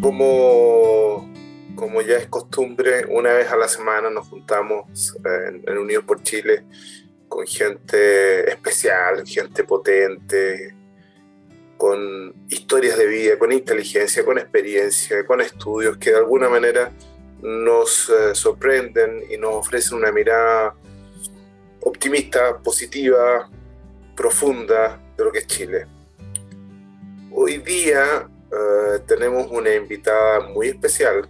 Como ya es costumbre, una vez a la semana nos juntamos en Unidos por Chile con gente especial, gente potente, con historias de vida, con inteligencia, con experiencia, con estudios que de alguna manera nos sorprenden y nos ofrecen una mirada optimista, positiva, profunda de lo que es Chile. Hoy día tenemos una invitada muy especial,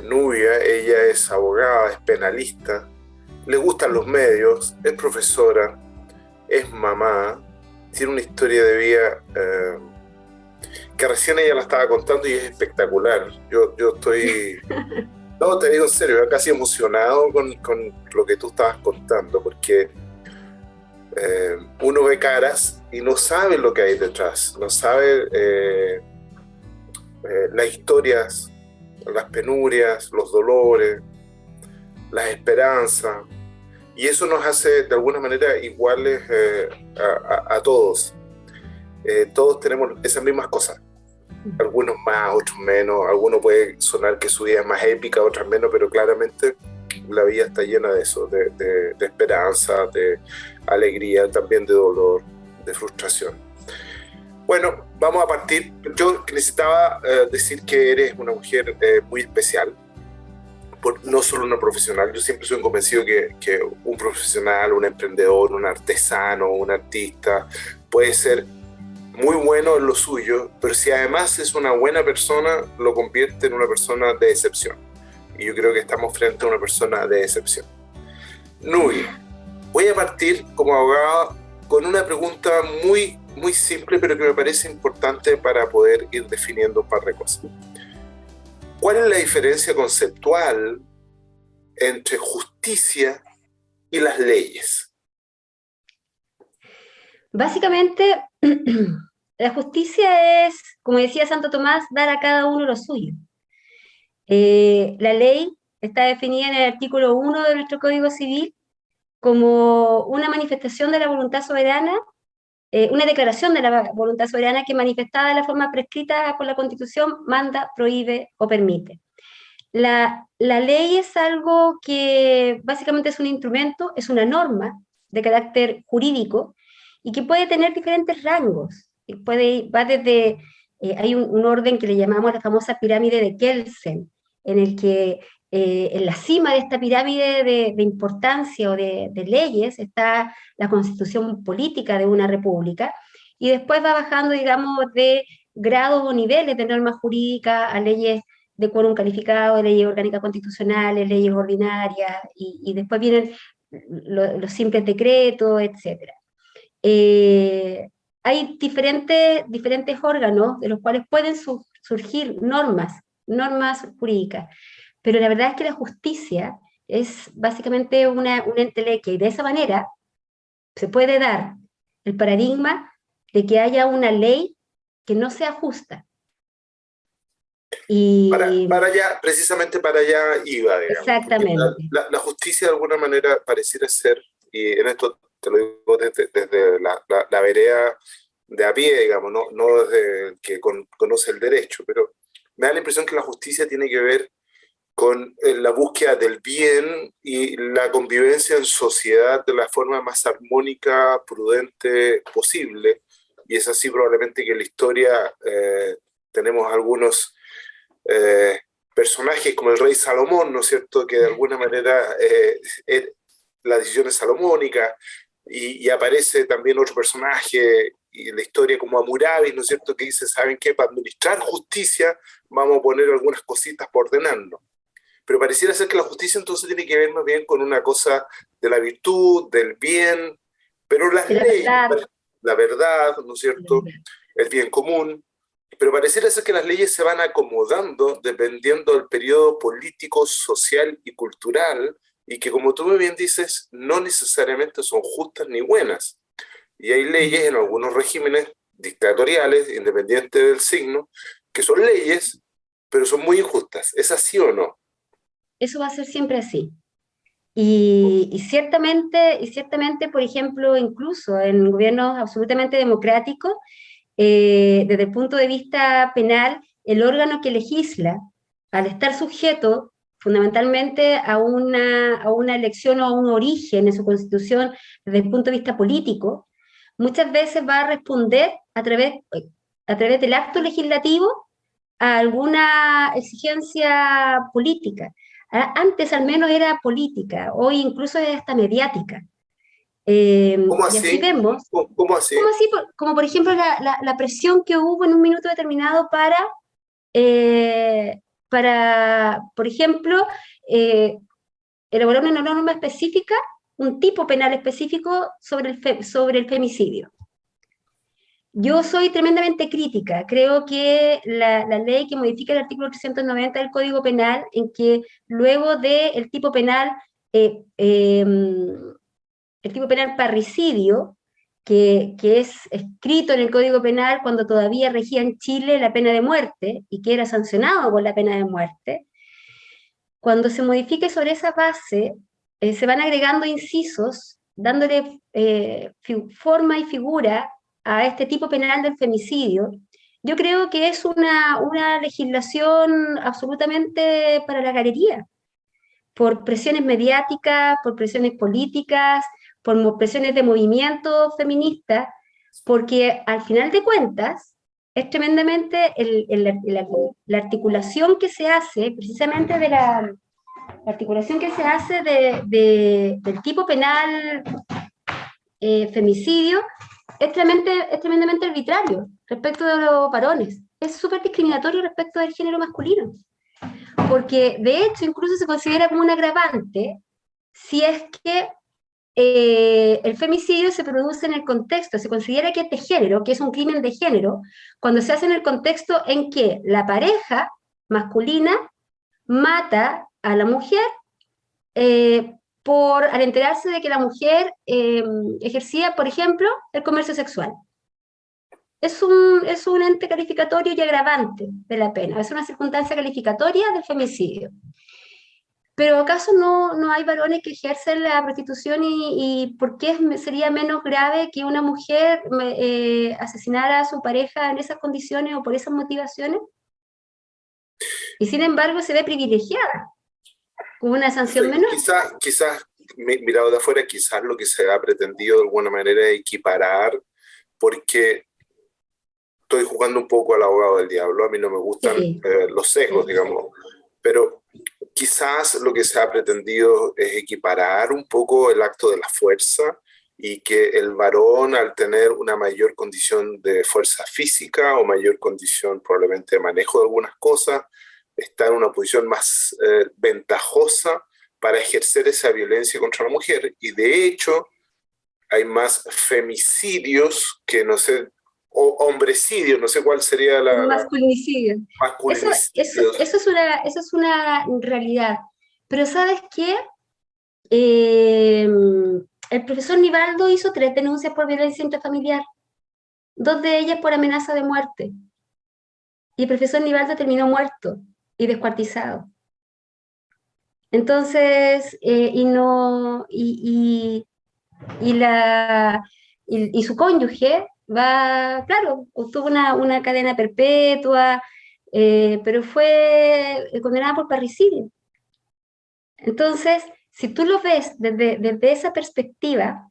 Nubia. Ella es abogada, es penalista, le gustan los medios, es profesora, es mamá, tiene una historia de vida que recién ella la estaba contando y es espectacular. Yo estoy, no, te digo en serio, casi emocionado con lo que tú estabas contando, porque uno ve caras y no sabe lo que hay detrás, no sabe las historias, las penurias, los dolores, las esperanzas, y eso nos hace de alguna manera iguales a todos. Todos tenemos esas mismas cosas, algunos más, otros menos, algunos puede sonar que su vida es más épica, otras menos, pero claramente la vida está llena de eso, de esperanza, de alegría, también de dolor, de frustración. Bueno, vamos a partir. Yo necesitaba decir que eres una mujer muy especial, no solo una profesional. Yo siempre soy convencido que un profesional, un emprendedor, un artesano, un artista puede ser muy bueno en lo suyo, pero si además es una buena persona, lo convierte en una persona de excepción. Y yo creo que estamos frente a una persona de excepción. Nubia, voy a partir como abogada con una pregunta muy simple, pero que me parece importante para poder ir definiendo un par de cosas. ¿Cuál es la diferencia conceptual entre justicia y las leyes? Básicamente, la justicia es, como decía Santo Tomás, dar a cada uno lo suyo. La ley está definida en el artículo 1 de nuestro Código Civil como una manifestación de la voluntad soberana, una declaración de la voluntad soberana que, manifestada de la forma prescrita por la Constitución, manda, prohíbe o permite. La ley es algo que básicamente es un instrumento, es una norma de carácter jurídico y que puede tener diferentes rangos. Va desde, hay un orden que le llamamos la famosa pirámide de Kelsen, en el que en la cima de esta pirámide de importancia o de leyes está la constitución política de una república, y después va bajando, digamos, de grados o niveles de normas jurídicas a leyes de quórum calificado, de leyes orgánicas constitucionales, leyes ordinarias, y después vienen los simples decretos, etc. Hay diferentes órganos de los cuales pueden surgir normas jurídicas, pero la verdad es que la justicia es básicamente una entelequia, y de esa manera se puede dar el paradigma de que haya una ley que no sea justa. Y Precisamente para allá iba, digamos. Exactamente. La justicia de alguna manera pareciera ser, y en esto te lo digo desde la vereda de a pie, digamos, no desde el que conoce el derecho, pero me da la impresión que la justicia tiene que ver con la búsqueda del bien y la convivencia en sociedad de la forma más armónica, prudente posible. Y es así probablemente que en la historia tenemos algunos personajes como el rey Salomón, ¿no es cierto?, que de alguna manera la decisión es salomónica, y aparece también otro personaje en la historia como Hammurabi, ¿no es cierto?, que dice, ¿saben qué? Para administrar justicia vamos a poner algunas cositas por ordenarnos. Pero pareciera ser que la justicia entonces tiene que ver más bien con una cosa de la virtud, del bien, pero las leyes, la verdad, ¿no es cierto?, el bien común. Pero pareciera ser que las leyes se van acomodando dependiendo del periodo político, social y cultural, y que, como tú muy bien dices, no necesariamente son justas ni buenas. Y hay leyes en algunos regímenes dictatoriales, independientes del signo, que son leyes, pero son muy injustas. ¿Es así o no? Eso va a ser siempre así. Y ciertamente, por ejemplo, incluso en gobiernos absolutamente democráticos, desde el punto de vista penal, el órgano que legisla, al estar sujeto fundamentalmente a una elección o a un origen en su constitución desde el punto de vista político, muchas veces va a responder a través del acto legislativo a alguna exigencia política. Antes al menos era política, hoy incluso es hasta mediática. ¿Cómo Y así así? vemos, ¿Cómo así? como, así, como por ejemplo la presión que hubo en un minuto determinado por ejemplo, eh, elaborar una norma específica, un tipo penal específico sobre el femicidio. Yo soy tremendamente crítica. Creo que la ley que modifica el artículo 390 del Código Penal, en que luego del tipo penal, eh, eh, el tipo penal parricidio, que es escrito en el Código Penal cuando todavía regía en Chile la pena de muerte y que era sancionado con la pena de muerte, cuando se modifique sobre esa base, se van agregando incisos, dándole forma y figura a este tipo penal del femicidio. Yo creo que es una legislación absolutamente para la galería, por presiones mediáticas, por presiones políticas, por presiones de movimientos feministas, porque al final de cuentas es tremendamente la articulación que se hace precisamente la articulación que se hace del tipo penal femicidio es tremendamente arbitrario respecto de los varones. Es súper discriminatorio respecto del género masculino, porque de hecho incluso se considera como un agravante si es que el femicidio se produce en el contexto, se considera que es de género, que es un crimen de género, cuando se hace en el contexto en que la pareja masculina mata a la mujer al enterarse de que la mujer ejercía, por ejemplo, el comercio sexual. Es un ente calificatorio y agravante de la pena, es una circunstancia calificatoria del femicidio. Pero ¿acaso no hay varones que ejercen la prostitución y por qué sería menos grave que una mujer asesinara a su pareja en esas condiciones o por esas motivaciones? Y sin embargo se ve privilegiada con una sanción menor. Quizás, mirado de afuera, quizás lo que se ha pretendido de alguna manera es equiparar, porque estoy jugando un poco al abogado del diablo, a mí no me gustan Sí. los sesgos, digamos, pero quizás lo que se ha pretendido es equiparar un poco el acto de la fuerza y que el varón, al tener una mayor condición de fuerza física o mayor condición probablemente de manejo de algunas cosas, está en una posición más ventajosa para ejercer esa violencia contra la mujer. Y de hecho, hay más femicidios que, no sé, o hombrecidios, no sé cuál sería Masculinicidio. masculinicidios. Eso es una realidad. Pero ¿sabes qué? El profesor Nivaldo hizo 3 denuncias por violencia intrafamiliar, 2 de ellas por amenaza de muerte. Y el profesor Nivaldo terminó muerto y descuartizado. Entonces, y su cónyuge claro, obtuvo una cadena perpetua, pero fue condenada por parricidio. Entonces, si tú lo ves desde esa perspectiva,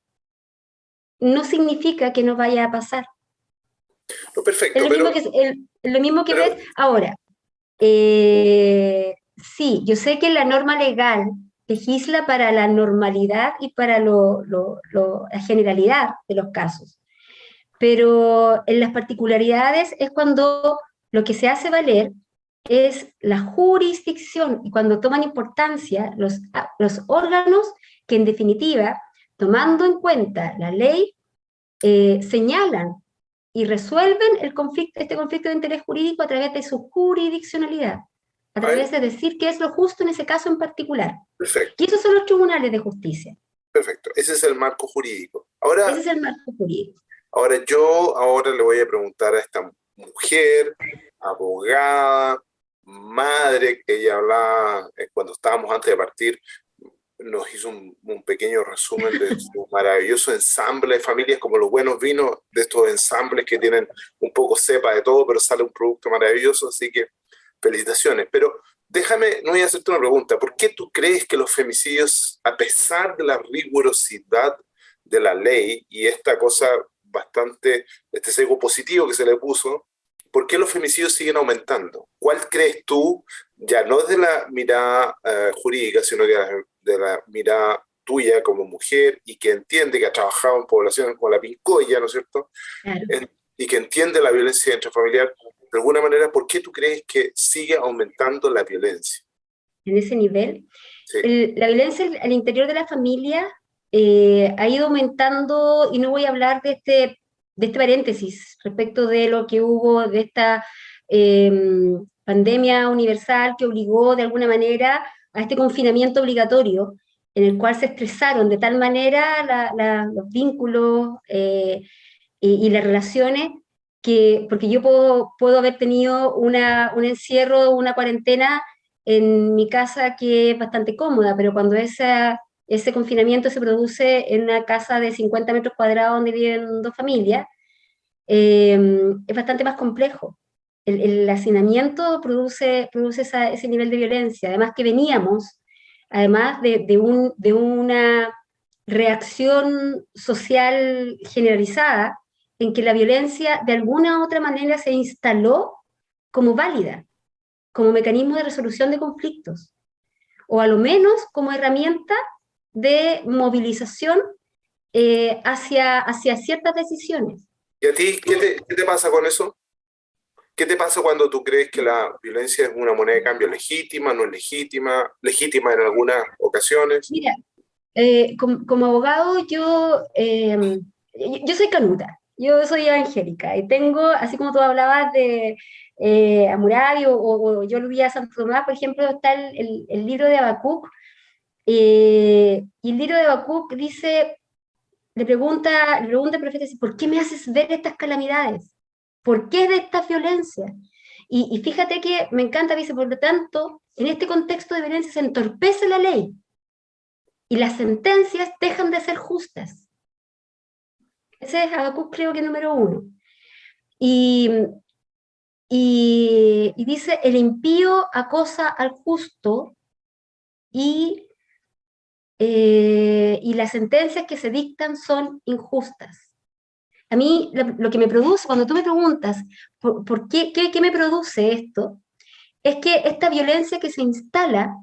no significa que no vaya a pasar. No, perfecto, Es lo mismo que ves ahora. Sí, yo sé que la norma legal legisla para la normalidad y para la generalidad de los casos, pero en las particularidades es cuando lo que se hace valer es la jurisdicción y cuando toman importancia los órganos que en definitiva, tomando en cuenta la ley, señalan y resuelven este conflicto de interés jurídico a través de su jurisdiccionalidad, a través de decir qué es lo justo en ese caso en particular. Perfecto. Y esos son los tribunales de justicia. Perfecto, ese es el marco jurídico. Ese es el marco jurídico. Ahora yo le voy a preguntar a esta mujer, abogada, madre, que ella hablaba cuando estábamos antes de partir, nos hizo un pequeño resumen de su maravilloso ensamble de familias, como los buenos vinos, de estos ensambles que tienen un poco cepa de todo, pero sale un producto maravilloso, así que felicitaciones. Pero déjame, no voy a hacerte una pregunta, ¿por qué tú crees que los femicidios, a pesar de la rigurosidad de la ley y esta cosa bastante, este sesgo positivo que se le puso, ¿por qué los femicidios siguen aumentando? ¿Cuál crees tú, ya no desde la mirada jurídica, sino que de la mirada tuya como mujer y que entiende que ha trabajado en poblaciones como la Pincoya, ¿no es cierto? Claro. Y que entiende la violencia intrafamiliar, de alguna manera, ¿por qué tú crees que sigue aumentando la violencia? En ese nivel, Sí, la violencia al interior de la familia ha ido aumentando, y no voy a hablar de este paréntesis respecto de lo que hubo de esta eh, pandemia universal que obligó de alguna manera a este confinamiento obligatorio, en el cual se estresaron de tal manera los vínculos y las relaciones, que, porque yo puedo haber tenido un encierro, una cuarentena en mi casa que es bastante cómoda, pero cuando ese confinamiento se produce en una casa de 50 metros cuadrados donde viven dos familias, es bastante más complejo. El hacinamiento produce ese nivel de violencia, además que veníamos, además de una reacción social generalizada, en que la violencia de alguna u otra manera se instaló como válida, como mecanismo de resolución de conflictos, o a lo menos como herramienta de movilización hacia ciertas decisiones. ¿y a ti qué te pasa con eso? ¿Qué te pasa cuando tú crees que la violencia es una moneda de cambio legítima, no es legítima, legítima en algunas ocasiones? Mira, como abogado yo soy canuta, yo soy evangélica y tengo, así como tú hablabas de Hammurabi o yo lo vi a Santo Tomás, por ejemplo, está el libro de Habacuc, y el libro de Habacuc dice, le pregunta al profeta, ¿por qué me haces ver estas calamidades? ¿Por qué de esta violencia? Y fíjate que me encanta, dice, por lo tanto, en este contexto de violencia se entorpece la ley y las sentencias dejan de ser justas. Ese es Habacuc, creo que número uno. Y, y dice, el impío acosa al justo y, y las sentencias que se dictan son injustas. A mí lo que me produce, cuando tú me preguntas por qué me produce esto, es que esta violencia que se instala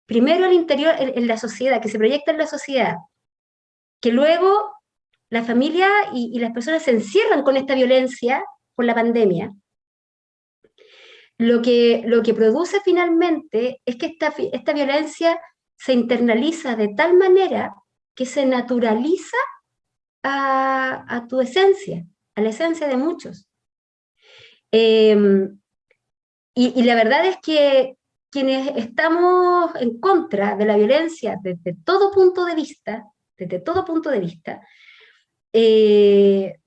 primero al interior en la sociedad, que se proyecta en la sociedad, que luego la familia y las personas se encierran con esta violencia por la pandemia, lo que produce finalmente es que esta violencia se internaliza de tal manera que se naturaliza a tu esencia, a la esencia de muchos. Eh, y la verdad es que quienes estamos en contra de la violencia desde todo punto de vista, eh,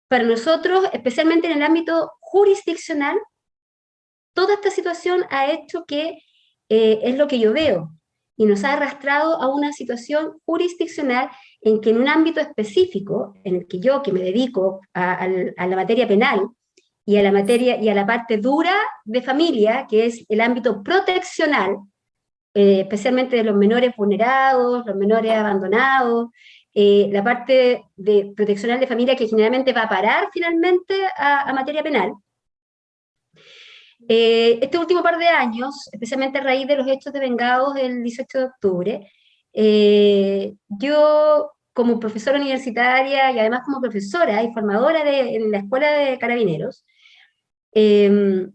para nosotros, especialmente en el ámbito jurisdiccional, toda esta situación ha hecho que, es lo que yo veo, y nos ha arrastrado a una situación jurisdiccional en que en un ámbito específico, en el que yo, que me dedico a la materia penal y a la materia y a la parte dura de familia, que es el ámbito proteccional, especialmente de los menores vulnerados, los menores abandonados, la parte de proteccional de familia que generalmente va a parar finalmente a materia penal. Este último par de años, especialmente a raíz de los hechos de Vengados del 18 de octubre, yo como profesora universitaria y además como profesora y formadora en la Escuela de Carabineros, eh,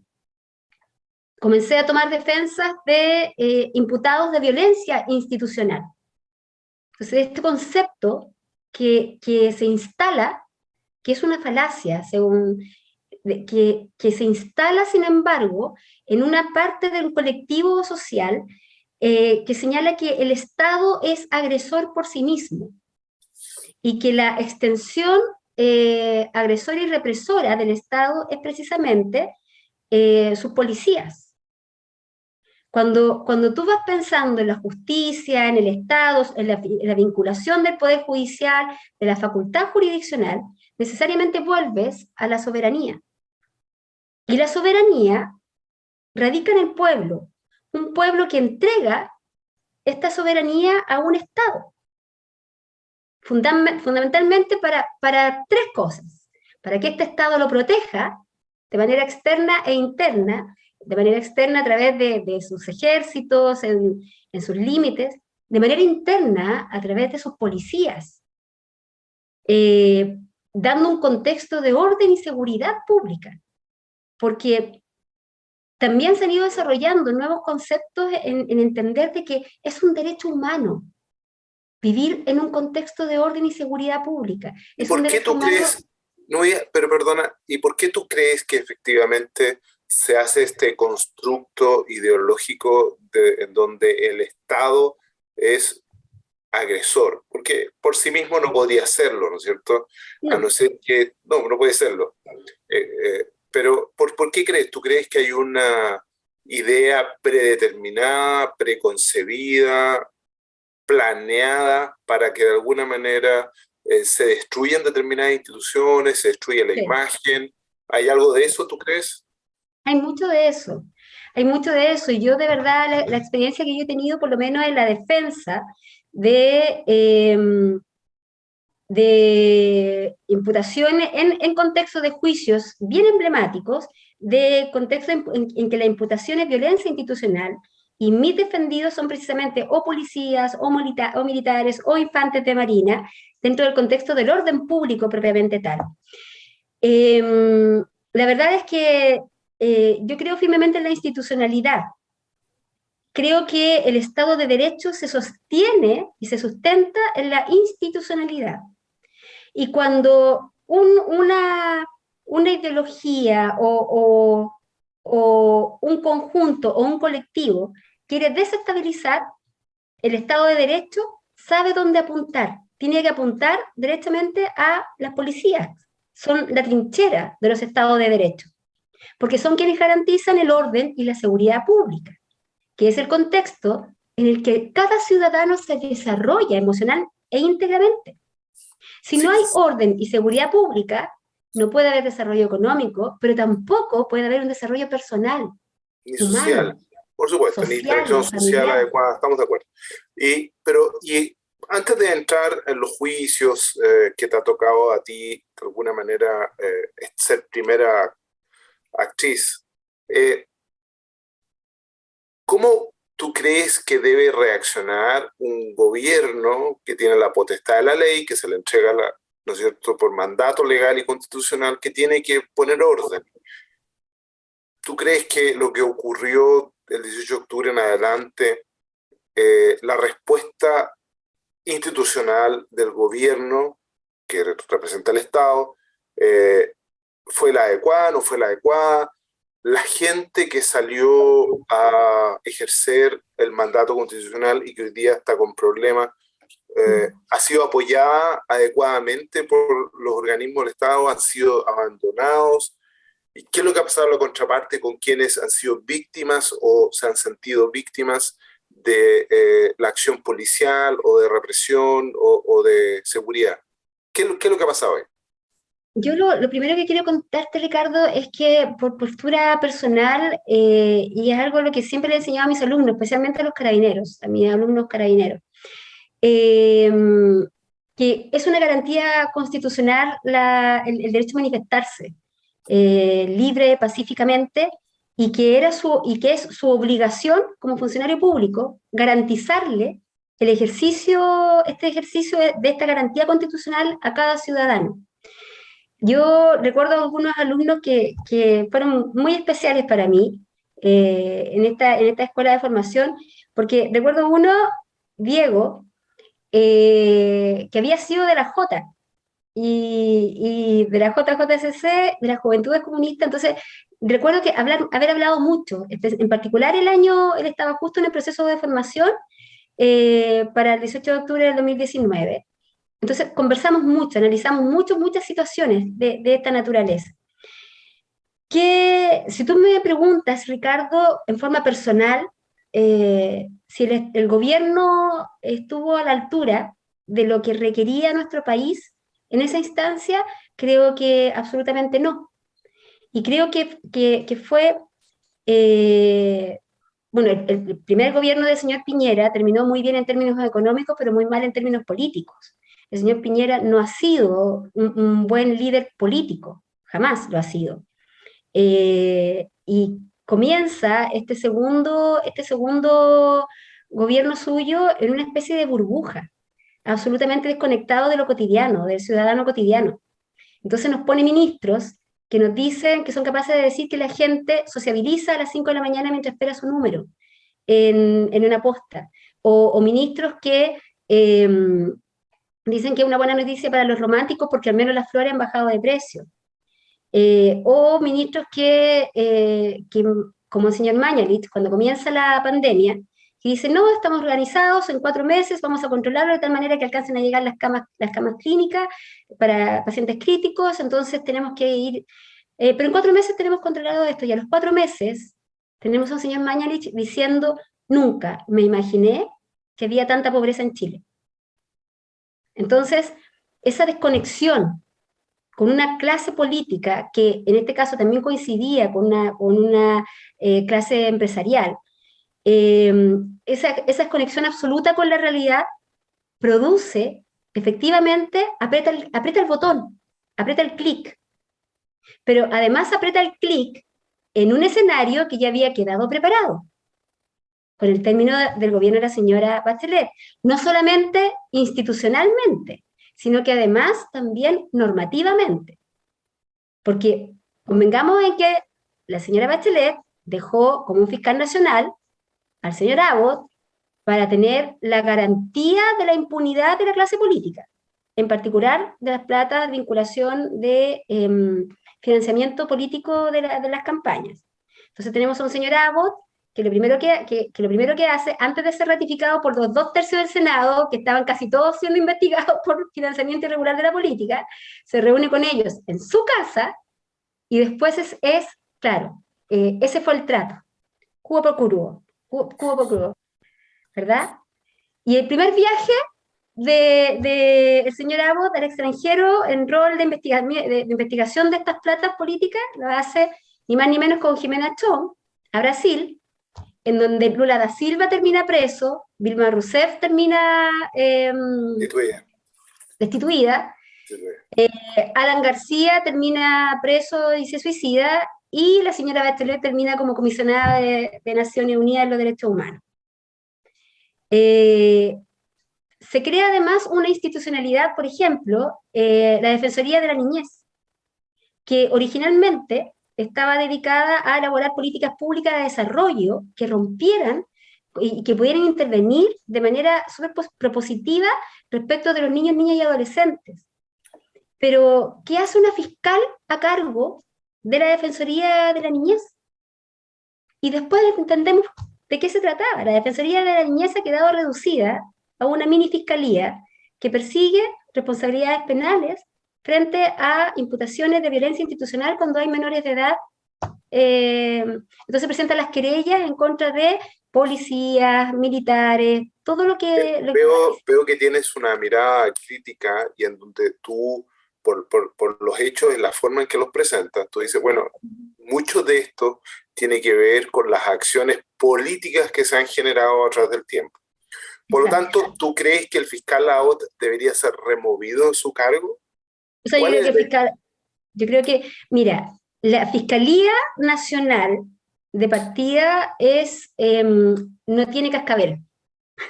comencé a tomar defensas de imputados de violencia institucional. Entonces, este concepto que se instala, que es una falacia, que se instala, sin embargo, en una parte del colectivo social que señala que el Estado es agresor por sí mismo y que la extensión agresora y represora del Estado es precisamente sus policías. Cuando tú vas pensando en la justicia, en el Estado, en la vinculación del Poder Judicial, de la facultad jurisdiccional, necesariamente vuelves a la soberanía. Y la soberanía radica en el pueblo, un pueblo que entrega esta soberanía a un Estado, fundamentalmente para tres cosas: para que este Estado lo proteja de manera externa e interna, de manera externa a través de sus ejércitos, en sus límites, de manera interna a través de sus policías, dando un contexto de orden y seguridad pública, porque también se han ido desarrollando nuevos conceptos en entender de que es un derecho humano vivir en un contexto de orden y seguridad pública. ¿Y Es un por qué derecho tú humano. crees, no, pero perdona, ¿y por qué tú crees que efectivamente se hace este constructo ideológico en donde el Estado es agresor? Porque por sí mismo no podría serlo, ¿no es cierto? A no No, ser que, no, no puede serlo. Pero ¿por qué crees? ¿Tú crees que hay una idea predeterminada, preconcebida, planeada para que de alguna manera se destruyan determinadas instituciones, se destruya la sí. imagen? ¿Hay algo de eso, tú crees? Hay mucho de eso, hay mucho de eso, y yo de verdad la experiencia que yo he tenido, por lo menos en la defensa de imputaciones en contexto de juicios bien emblemáticos, de contexto en que la imputación es violencia institucional, y mis defendidos son precisamente o policías, o militares, o infantes de marina, dentro del contexto del orden público propiamente tal. La verdad es que yo creo firmemente en la institucionalidad. Creo que el Estado de Derecho se sostiene y se sustenta en la institucionalidad. Y cuando una ideología o un conjunto o un colectivo quiere desestabilizar, el Estado de Derecho sabe dónde apuntar. Tiene que apuntar directamente a las policías. Son la trinchera de los Estados de Derecho, porque son quienes garantizan el orden y la seguridad pública, que es el contexto en el que cada ciudadano se desarrolla emocional e íntegramente. Si no Sí, hay orden y seguridad pública, no puede haber desarrollo económico, pero tampoco puede haber un desarrollo personal, ni social, humano, por supuesto, ni interacción social, social familiar. adecuada, estamos de acuerdo. Y antes de entrar en los juicios que te ha tocado a ti, de alguna manera, ser primera actriz, eh, ¿cómo tú crees que debe reaccionar un gobierno que tiene la potestad de la ley, que se le entrega, ¿no es cierto?, por mandato legal y constitucional, que tiene que poner orden? ¿Tú crees que lo que ocurrió el 18 de octubre en adelante, la respuesta institucional del gobierno que representa el Estado, eh, fue la adecuada, no fue la adecuada? La gente que salió a ejercer el mandato constitucional y que hoy día está con problemas, ¿ha sido apoyada adecuadamente por los organismos del Estado? ¿Han sido abandonados? ¿Y qué es lo que ha pasado en la contraparte con quienes han sido víctimas o se han sentido víctimas de la acción policial o de represión o de seguridad? ¿Qué es lo que ha pasado ahí? Yo lo primero que quiero contarte, Ricardo, es que por postura personal, y es algo lo que siempre le he enseñado a mis alumnos, especialmente a los carabineros, a mis alumnos carabineros, eh, que es una garantía constitucional el derecho a manifestarse libre, pacíficamente, y que es su obligación como funcionario público garantizarle este ejercicio de esta garantía constitucional a cada ciudadano. Yo recuerdo algunos alumnos que fueron muy especiales para mí en esta escuela de formación, porque recuerdo uno, Diego, que había sido de la J, y de la JJCC, de las Juventudes Comunistas. Entonces recuerdo que haber hablado mucho, en particular él estaba justo en el proceso de formación para el 18 de octubre del 2019. Entonces conversamos mucho, analizamos mucho, muchas situaciones de esta naturaleza. Que si tú me preguntas, Ricardo, en forma personal, si el gobierno estuvo a la altura de lo que requería nuestro país en esa instancia, creo que absolutamente no. Y creo que fue, bueno, el primer gobierno del señor Piñera terminó muy bien en términos económicos, pero muy mal en términos políticos. El señor Piñera no ha sido un buen líder político, jamás lo ha sido. Y comienza este segundo gobierno suyo en una especie de burbuja, absolutamente desconectado de lo cotidiano, del ciudadano cotidiano. Entonces nos pone ministros que nos dicen que son capaces de decir que la gente sociabiliza a las 5 de la mañana mientras espera su número en una posta, o ministros que dicen que es una buena noticia para los románticos porque al menos las flores han bajado de precio. O ministros que, como el señor Mañalich, cuando comienza la pandemia, que dicen, no, estamos organizados, en 4 meses vamos a controlarlo de tal manera que alcancen a llegar las camas clínicas para pacientes críticos, entonces tenemos que ir, pero en 4 meses tenemos controlado esto, y a los 4 meses tenemos a un señor Mañalich diciendo, nunca me imaginé que había tanta pobreza en Chile. Entonces, esa desconexión con una clase política que en este caso también coincidía con una clase empresarial, esa desconexión absoluta con la realidad produce, efectivamente, aprieta el botón, aprieta el clic, pero además aprieta el clic en un escenario que ya había quedado preparado, con el término del gobierno de la señora Bachelet, no solamente institucionalmente, sino que además también normativamente. Porque convengamos en que la señora Bachelet dejó como un fiscal nacional al señor Abbott para tener la garantía de la impunidad de la clase política, en particular de las platas de vinculación de financiamiento político de las campañas. Entonces tenemos a un señor Abbott que lo primero que hace, antes de ser ratificado por los 2/3 del Senado, que estaban casi todos siendo investigados por financiamiento irregular de la política, se reúne con ellos en su casa y después claro, ese fue el trato, cubo por cubo, ¿verdad? Y el primer viaje del señor Abbott al extranjero en rol de investigación de estas platas políticas lo hace ni más ni menos con Jimena Chong a Brasil, en donde Lula da Silva termina preso, Dilma Rousseff termina destituida, Alan García termina preso y se suicida, y la señora Bachelet termina como comisionada de Naciones Unidas de los Derechos Humanos. Se crea además una institucionalidad, por ejemplo, la Defensoría de la Niñez, que originalmente estaba dedicada a elaborar políticas públicas de desarrollo que rompieran y que pudieran intervenir de manera súper propositiva respecto de los niños, niñas y adolescentes. Pero, ¿qué hace una fiscal a cargo de la Defensoría de la Niñez? Y después entendemos de qué se trataba. La Defensoría de la Niñez ha quedado reducida a una mini fiscalía que persigue responsabilidades penales frente a imputaciones de violencia institucional cuando hay menores de edad. Entonces presenta las querellas en contra de policías, militares, todo lo que... Veo que tienes una mirada crítica y en donde tú, por los hechos y la forma en que los presentas, tú dices, bueno, mucho de esto tiene que ver con las acciones políticas que se han generado a través del tiempo. Por lo tanto, ¿tú crees que el fiscal Abbott debería ser removido de su cargo? O sea, yo creo que, mira, la Fiscalía Nacional de partida no tiene cascabel.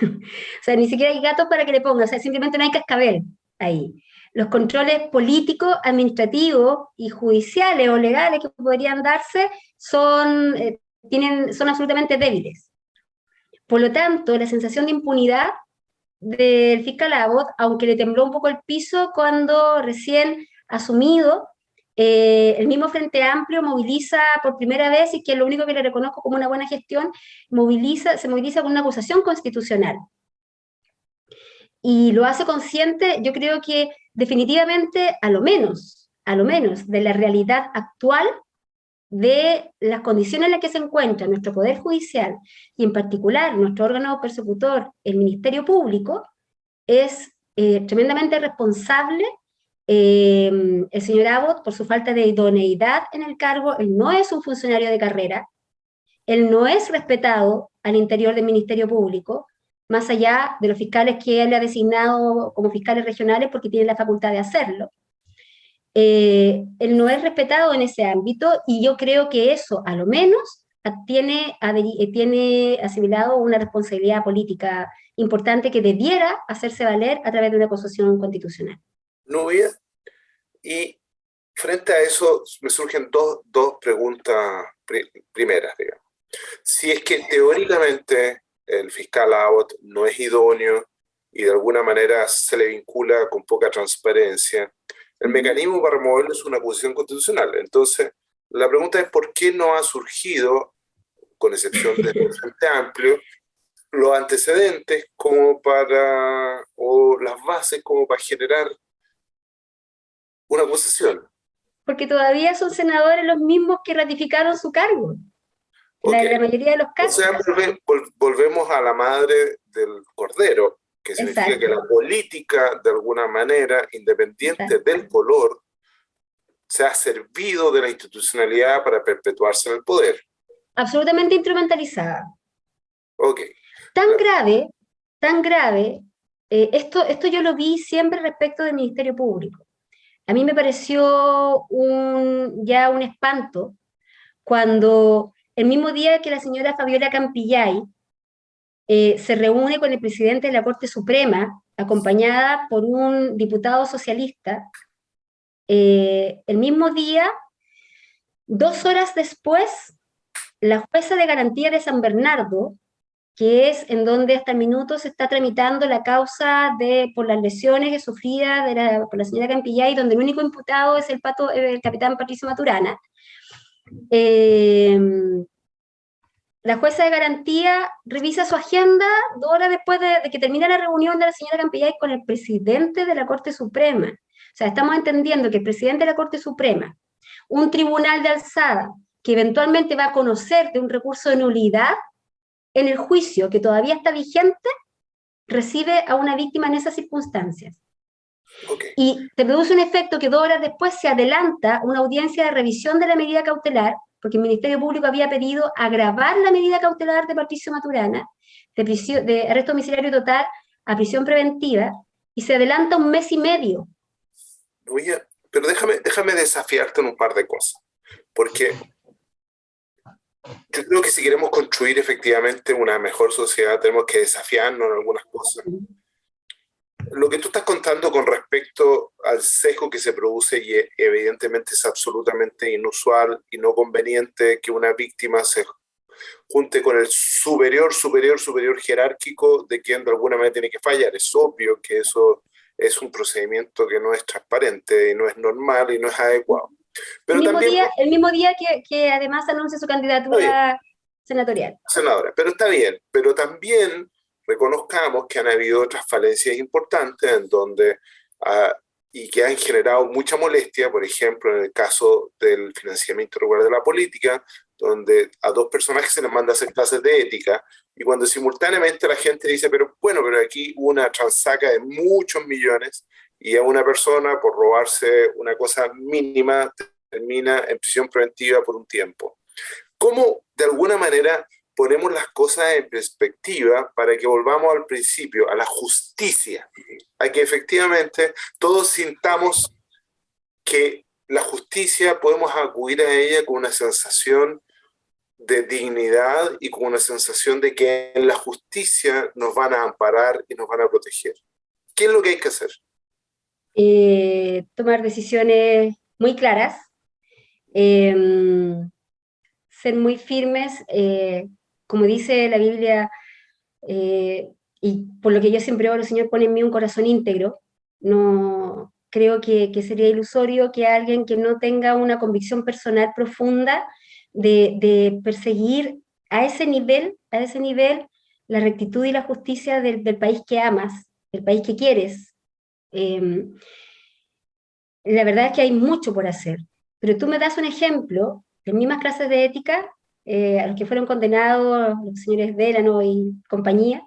O sea, ni siquiera hay gatos para que le pongan, o sea, simplemente no hay cascabel ahí. Los controles políticos, administrativos y judiciales o legales que podrían darse son absolutamente débiles. Por lo tanto, la sensación de impunidad del fiscal Abbott, aunque le tembló un poco el piso cuando recién asumido, el mismo Frente Amplio moviliza por primera vez, y que es lo único que le reconozco como una buena gestión, se moviliza con una acusación constitucional. Y lo hace consciente, yo creo que definitivamente, a lo menos, de la realidad actual de las condiciones en las que se encuentra nuestro Poder Judicial, y en particular nuestro órgano persecutor, el Ministerio Público, es tremendamente responsable. El señor Abbott, por su falta de idoneidad en el cargo, él no es un funcionario de carrera, él no es respetado al interior del Ministerio Público, más allá de los fiscales que él ha designado como fiscales regionales porque tiene la facultad de hacerlo. Él no es respetado en ese ámbito, y yo creo que eso, a lo menos, tiene asimilado una responsabilidad política importante que debiera hacerse valer a través de una acusación constitucional. Nubia, y frente a eso me surgen dos preguntas primeras, digamos. Si es que teóricamente el fiscal Abbott no es idóneo y de alguna manera se le vincula con poca transparencia, el mecanismo para removerlo es una acusación constitucional. Entonces, la pregunta es ¿por qué no ha surgido, con excepción del Frente Amplio, los antecedentes como para, o las bases como para generar una acusación? Porque todavía son senadores los mismos que ratificaron su cargo. Okay. La mayoría de los casos. O sea, volvemos a la madre del cordero, que significa Exacto. que la política, de alguna manera, independiente Exacto. del color, se ha servido de la institucionalidad para perpetuarse en el poder. Absolutamente instrumentalizada. Okay. Tan grave, esto yo lo vi siempre respecto del Ministerio Público. A mí me pareció ya un espanto cuando el mismo día que la señora Fabiola Campillay se reúne con el presidente de la Corte Suprema, acompañada por un diputado socialista, el mismo día, 2 horas después, la jueza de garantía de San Bernardo, que es en donde hasta el minuto se está tramitando la causa por las lesiones que sufría por la señora Campillay, donde el único imputado es el capitán Patricio Maturana. La jueza de garantía revisa su agenda 2 horas después de que termina la reunión de la señora Campillay con el presidente de la Corte Suprema. O sea, estamos entendiendo que el presidente de la Corte Suprema, un tribunal de alzada, que eventualmente va a conocer de un recurso de nulidad en el juicio que todavía está vigente, recibe a una víctima en esas circunstancias. Okay. Y te produce un efecto que 2 horas después se adelanta una audiencia de revisión de la medida cautelar, porque el Ministerio Público había pedido agravar la medida cautelar de Patricio Maturana, de arresto domiciliario total a prisión preventiva, y se adelanta 1 mes y medio. Oye, pero déjame desafiarte en un par de cosas, porque yo creo que si queremos construir efectivamente una mejor sociedad, tenemos que desafiarnos en algunas cosas. Lo que tú estás contando con respecto al sesgo que se produce, y evidentemente es absolutamente inusual y no conveniente que una víctima se junte con el superior jerárquico de quien de alguna manera tiene que fallar. Es obvio que eso es un procedimiento que no es transparente y no es normal y no es adecuado. Pero el mismo día que además anuncia su candidatura senatorial. Senadora, pero está bien, pero también reconozcamos que han habido otras falencias importantes en donde, y que han generado mucha molestia, por ejemplo, en el caso del financiamiento irregular de la política, donde a 2 personajes se les manda a hacer clases de ética, y cuando simultáneamente la gente dice, pero aquí hubo una transaca de muchos millones, y a una persona por robarse una cosa mínima termina en prisión preventiva por un tiempo. ¿Cómo, de alguna manera, ponemos las cosas en perspectiva para que volvamos al principio, a la justicia, a que efectivamente todos sintamos que la justicia podemos acudir a ella con una sensación de dignidad y con una sensación de que en la justicia nos van a amparar y nos van a proteger? ¿Qué es lo que hay que hacer? Tomar decisiones muy claras, ser muy firmes, como dice la Biblia, y por lo que yo siempre oro, Señor, pon en mí un corazón íntegro. No creo que sería ilusorio que alguien que no tenga una convicción personal profunda de perseguir a ese nivel la rectitud y la justicia del país que amas, del país que quieres. La verdad es que hay mucho por hacer, pero tú me das un ejemplo las mismas clases de ética a los que fueron condenados los señores Delano y compañía,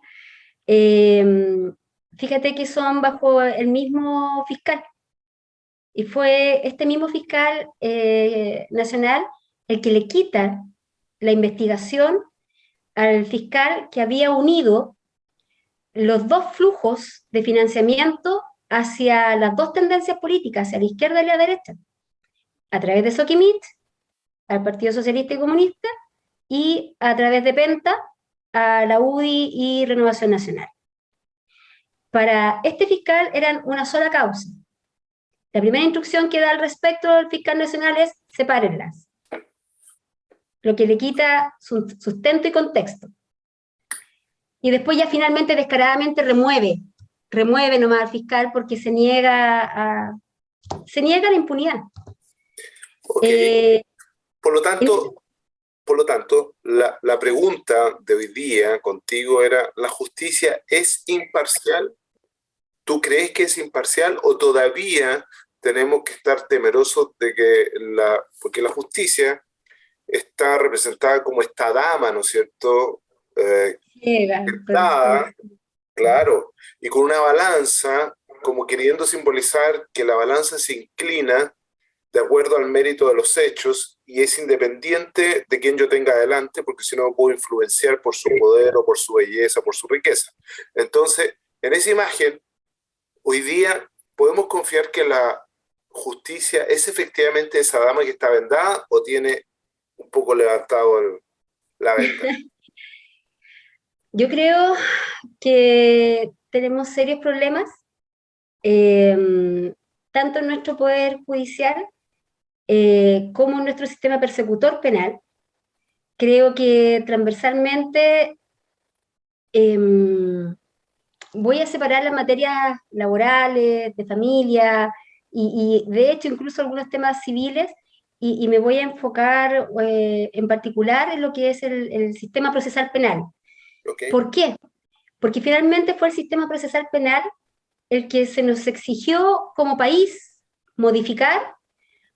fíjate que son bajo el mismo fiscal. Y fue este mismo fiscal nacional el que le quita la investigación al fiscal que había unido los dos flujos de financiamiento hacia las dos tendencias políticas, hacia la izquierda y la derecha, a través de Soquimich, al Partido Socialista y Comunista, y a través de Penta, a la UDI y Renovación Nacional. Para este fiscal eran una sola causa. La primera instrucción que da al respecto del fiscal nacional es sepárenlas, lo que le quita su sustento y contexto. Y después ya finalmente descaradamente remueve nomás al fiscal porque se niega a la impunidad. Okay. Por lo tanto, la pregunta de hoy día contigo era, ¿la justicia es imparcial? ¿Tú crees que es imparcial o todavía tenemos que estar temerosos de que porque la justicia está representada como esta dama, ¿no es cierto? Sentada, claro, y con una balanza, como queriendo simbolizar que la balanza se inclina de acuerdo al mérito de los hechos y es independiente de quién yo tenga adelante, porque si no puedo influenciar por su poder o por su belleza, por su riqueza. Entonces, en esa imagen, hoy día podemos confiar que la justicia es efectivamente esa dama que está vendada o tiene un poco levantado la venda. Yo creo que tenemos serios problemas, tanto en nuestro poder judicial como en nuestro sistema persecutor penal. Creo que transversalmente voy a separar las materias laborales, de familia, y de hecho incluso algunos temas civiles, y me voy a enfocar en particular en lo que es el sistema procesal penal. Okay. ¿Por qué? Porque finalmente fue el sistema procesal penal el que se nos exigió como país modificar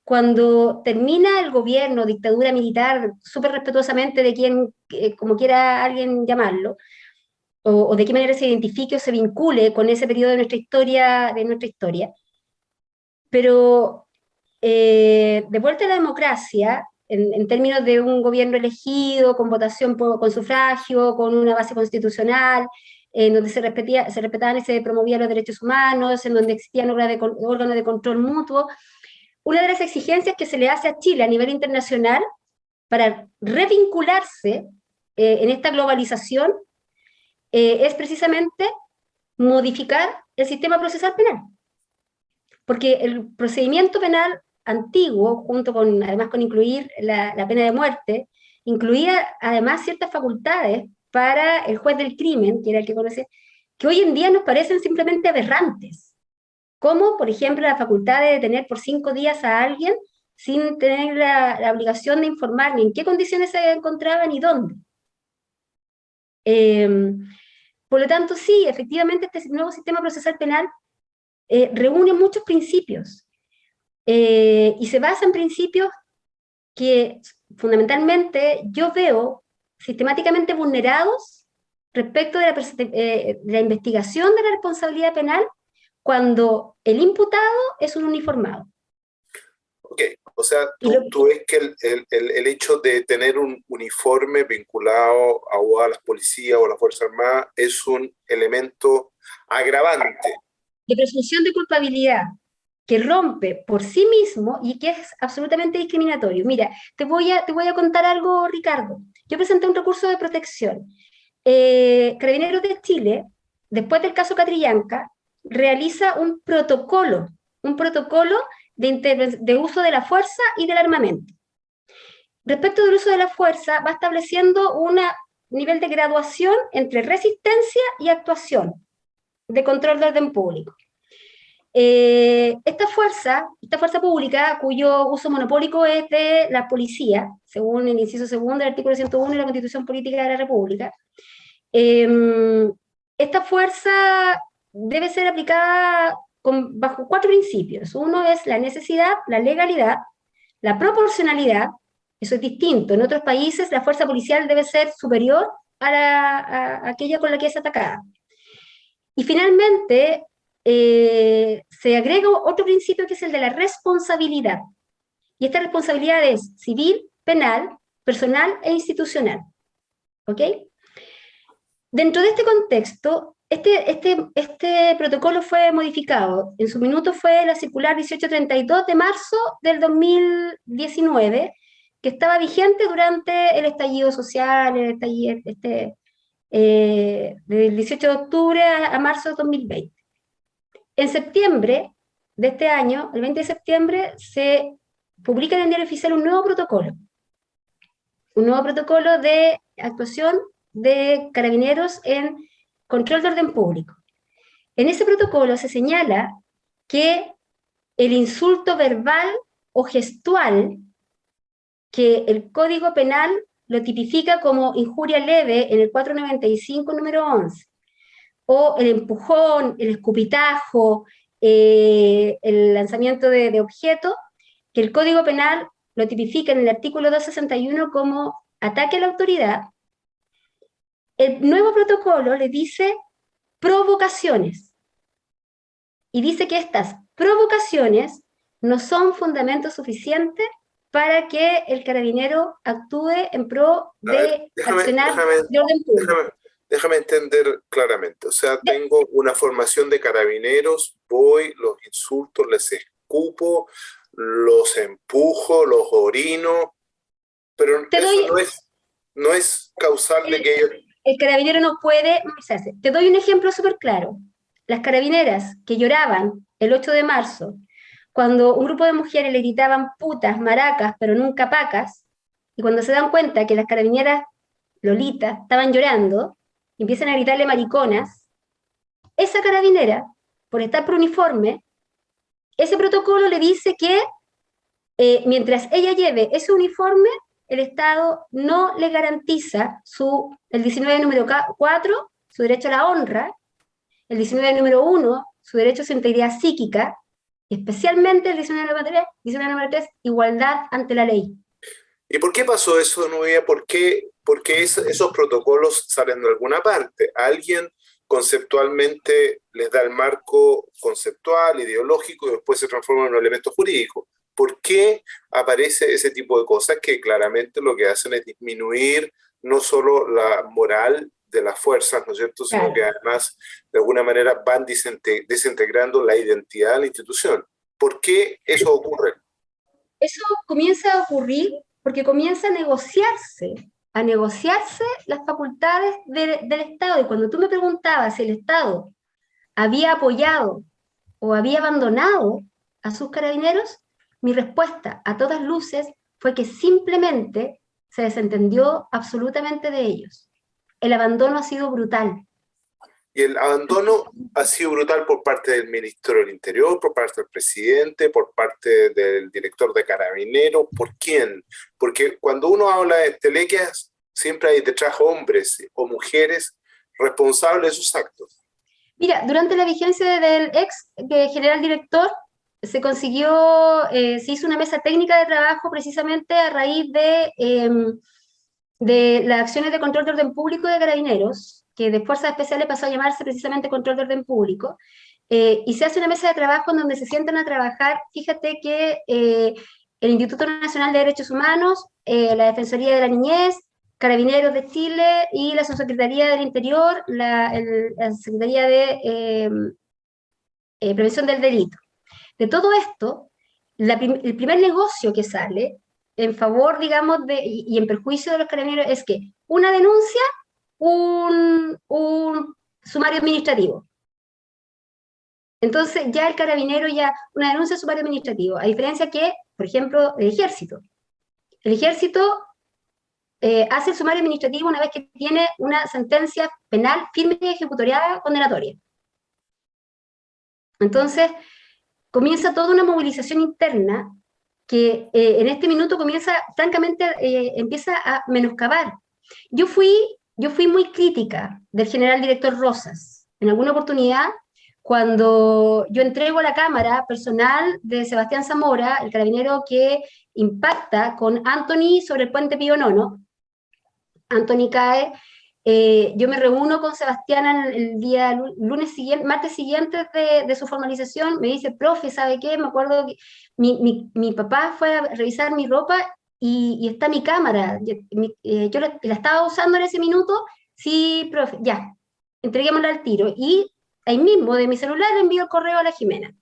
cuando termina el gobierno, dictadura militar, súper respetuosamente de quien, como quiera alguien llamarlo, o de qué manera se identifique o se vincule con ese periodo de nuestra historia. Pero de vuelta a la democracia, en términos de un gobierno elegido, con votación con sufragio, con una base constitucional, en donde se respetaban y se promovían los derechos humanos, en donde existían órganos de control mutuo. Una de las exigencias que se le hace a Chile a nivel internacional para revincularse en esta globalización es precisamente modificar el sistema procesal penal. Porque el procedimiento penal antiguo, además con incluir la pena de muerte, incluía además ciertas facultades para el juez del crimen, que era el que conocía, que hoy en día nos parecen simplemente aberrantes, como por ejemplo la facultad de detener por 5 días a alguien sin tener la obligación de informar ni en qué condiciones se encontraba ni dónde. Por lo tanto, sí, efectivamente este nuevo sistema procesal penal reúne muchos principios y se basa en principios que fundamentalmente yo veo sistemáticamente vulnerados respecto de la investigación de la responsabilidad penal cuando el imputado es un uniformado. Ok, o sea, tú ves que el hecho de tener un uniforme vinculado a las policías o a las Fuerzas Armadas es un elemento agravante. De presunción de culpabilidad, que rompe por sí mismo y que es absolutamente discriminatorio. Mira, te voy a contar algo, Ricardo. Yo presenté un recurso de protección. Carabineros de Chile, después del caso Catrillanca, realiza un protocolo de uso de la fuerza y del armamento. Respecto del uso de la fuerza, va estableciendo un nivel de graduación entre resistencia y actuación de control de orden público. Esta fuerza pública, cuyo uso monopólico es de la policía, según el inciso segundo del artículo 101 de la Constitución Política de la República, esta fuerza debe ser aplicada bajo 4 principios. Uno es la necesidad, la legalidad, la proporcionalidad Eso es distinto. En otros países la fuerza policial debe ser superior a aquella con la que es atacada. Y finalmente se agrega otro principio que es el de la responsabilidad. Y esta responsabilidad es civil, penal, personal e institucional. ¿Ok? Dentro de este contexto, este protocolo fue modificado. En su minuto fue la circular 1832 de marzo del 2019, que estaba vigente durante el estallido social, del 18 de octubre a marzo de 2020. En septiembre de este año, el 20 de septiembre, se publica en el Diario Oficial un nuevo protocolo de actuación de carabineros en control de orden público. En ese protocolo se señala que el insulto verbal o gestual, que el Código Penal lo tipifica como injuria leve en el 495, número 11, o el empujón, el escupitajo, el lanzamiento de objetos, que el Código Penal lo tipifica en el artículo 261 como ataque a la autoridad. El nuevo protocolo le dice provocaciones, y dice que estas provocaciones no son fundamento suficiente para que el carabinero actúe en pro de accionar de orden público. Déjame entender claramente. O sea, tengo una formación de carabineros, voy, los insulto, les escupo, los empujo, los orino, pero eso no es causal de que ellos... El carabinero no puede movilizarse. Te doy un ejemplo súper claro. Las carabineras que lloraban el 8 de marzo, cuando un grupo de mujeres le gritaban putas, maracas, pero nunca pacas, y cuando se dan cuenta que las carabineras lolitas estaban llorando, empiezan a gritarle mariconas, esa carabinera, por estar por uniforme, ese protocolo le dice que mientras ella lleve ese uniforme, el Estado no le garantiza el 19 número 4, su derecho a la honra, el 19 número 1, su derecho a su integridad psíquica, y especialmente el 19 número 3, igualdad ante la ley. ¿Y por qué pasó eso, Nubia? ¿Por qué esos protocolos salen de alguna parte? ¿Alguien conceptualmente les da el marco conceptual, ideológico, y después se transforma en un elemento jurídico? ¿Por qué aparece ese tipo de cosas que claramente lo que hacen es disminuir no solo la moral de las fuerzas, ¿no es cierto?, sino que además de alguna manera van desintegrando la identidad de la institución? ¿Por qué eso ocurre? Eso comienza a ocurrir porque comienza a negociarse las facultades del Estado. Y cuando tú me preguntabas si el Estado había apoyado o había abandonado a sus carabineros, mi respuesta a todas luces fue que simplemente se desentendió absolutamente de ellos. El abandono ha sido brutal. Y el abandono ha sido brutal por parte del ministro del Interior, por parte del presidente, por parte del director de Carabineros. ¿Por quién? Porque cuando uno habla de entelequias, siempre hay detrás hombres o mujeres responsables de sus actos. Mira, durante la vigencia del general director, se hizo una mesa técnica de trabajo precisamente a raíz de las acciones de control de orden público de Carabineros, que de Fuerzas Especiales pasó a llamarse precisamente control de orden público, y se hace una mesa de trabajo en donde se sientan a trabajar. Fíjate que el Instituto Nacional de Derechos Humanos, la Defensoría de la Niñez, Carabineros de Chile y la Subsecretaría del Interior, la Secretaría de Prevención del Delito. De todo esto, el primer negocio que sale en favor, digamos, y en perjuicio de los carabineros es que una denuncia, un sumario administrativo. Entonces ya el carabinero una denuncia, sumario administrativo, a diferencia que, por ejemplo, el ejército. El ejército hace el sumario administrativo una vez que tiene una sentencia penal firme y ejecutoriada condenatoria. Entonces, comienza toda una movilización interna que en este minuto francamente, empieza a menoscabar. Yo fui muy crítica del general director Rosas. En alguna oportunidad cuando yo entrego la cámara personal de Sebastián Zamora, el carabinero que impacta con Anthony sobre el puente Pío Nono. Anthony cae, yo me reúno con Sebastián el día lunes siguiente, martes siguiente de su formalización, me dice, profe, ¿sabe qué? Me acuerdo que mi papá fue a revisar mi ropa y está mi cámara, yo la estaba usando en ese minuto, sí, profe, ya, entreguémosla al tiro, y ahí mismo de mi celular le envío el correo a la Jimena.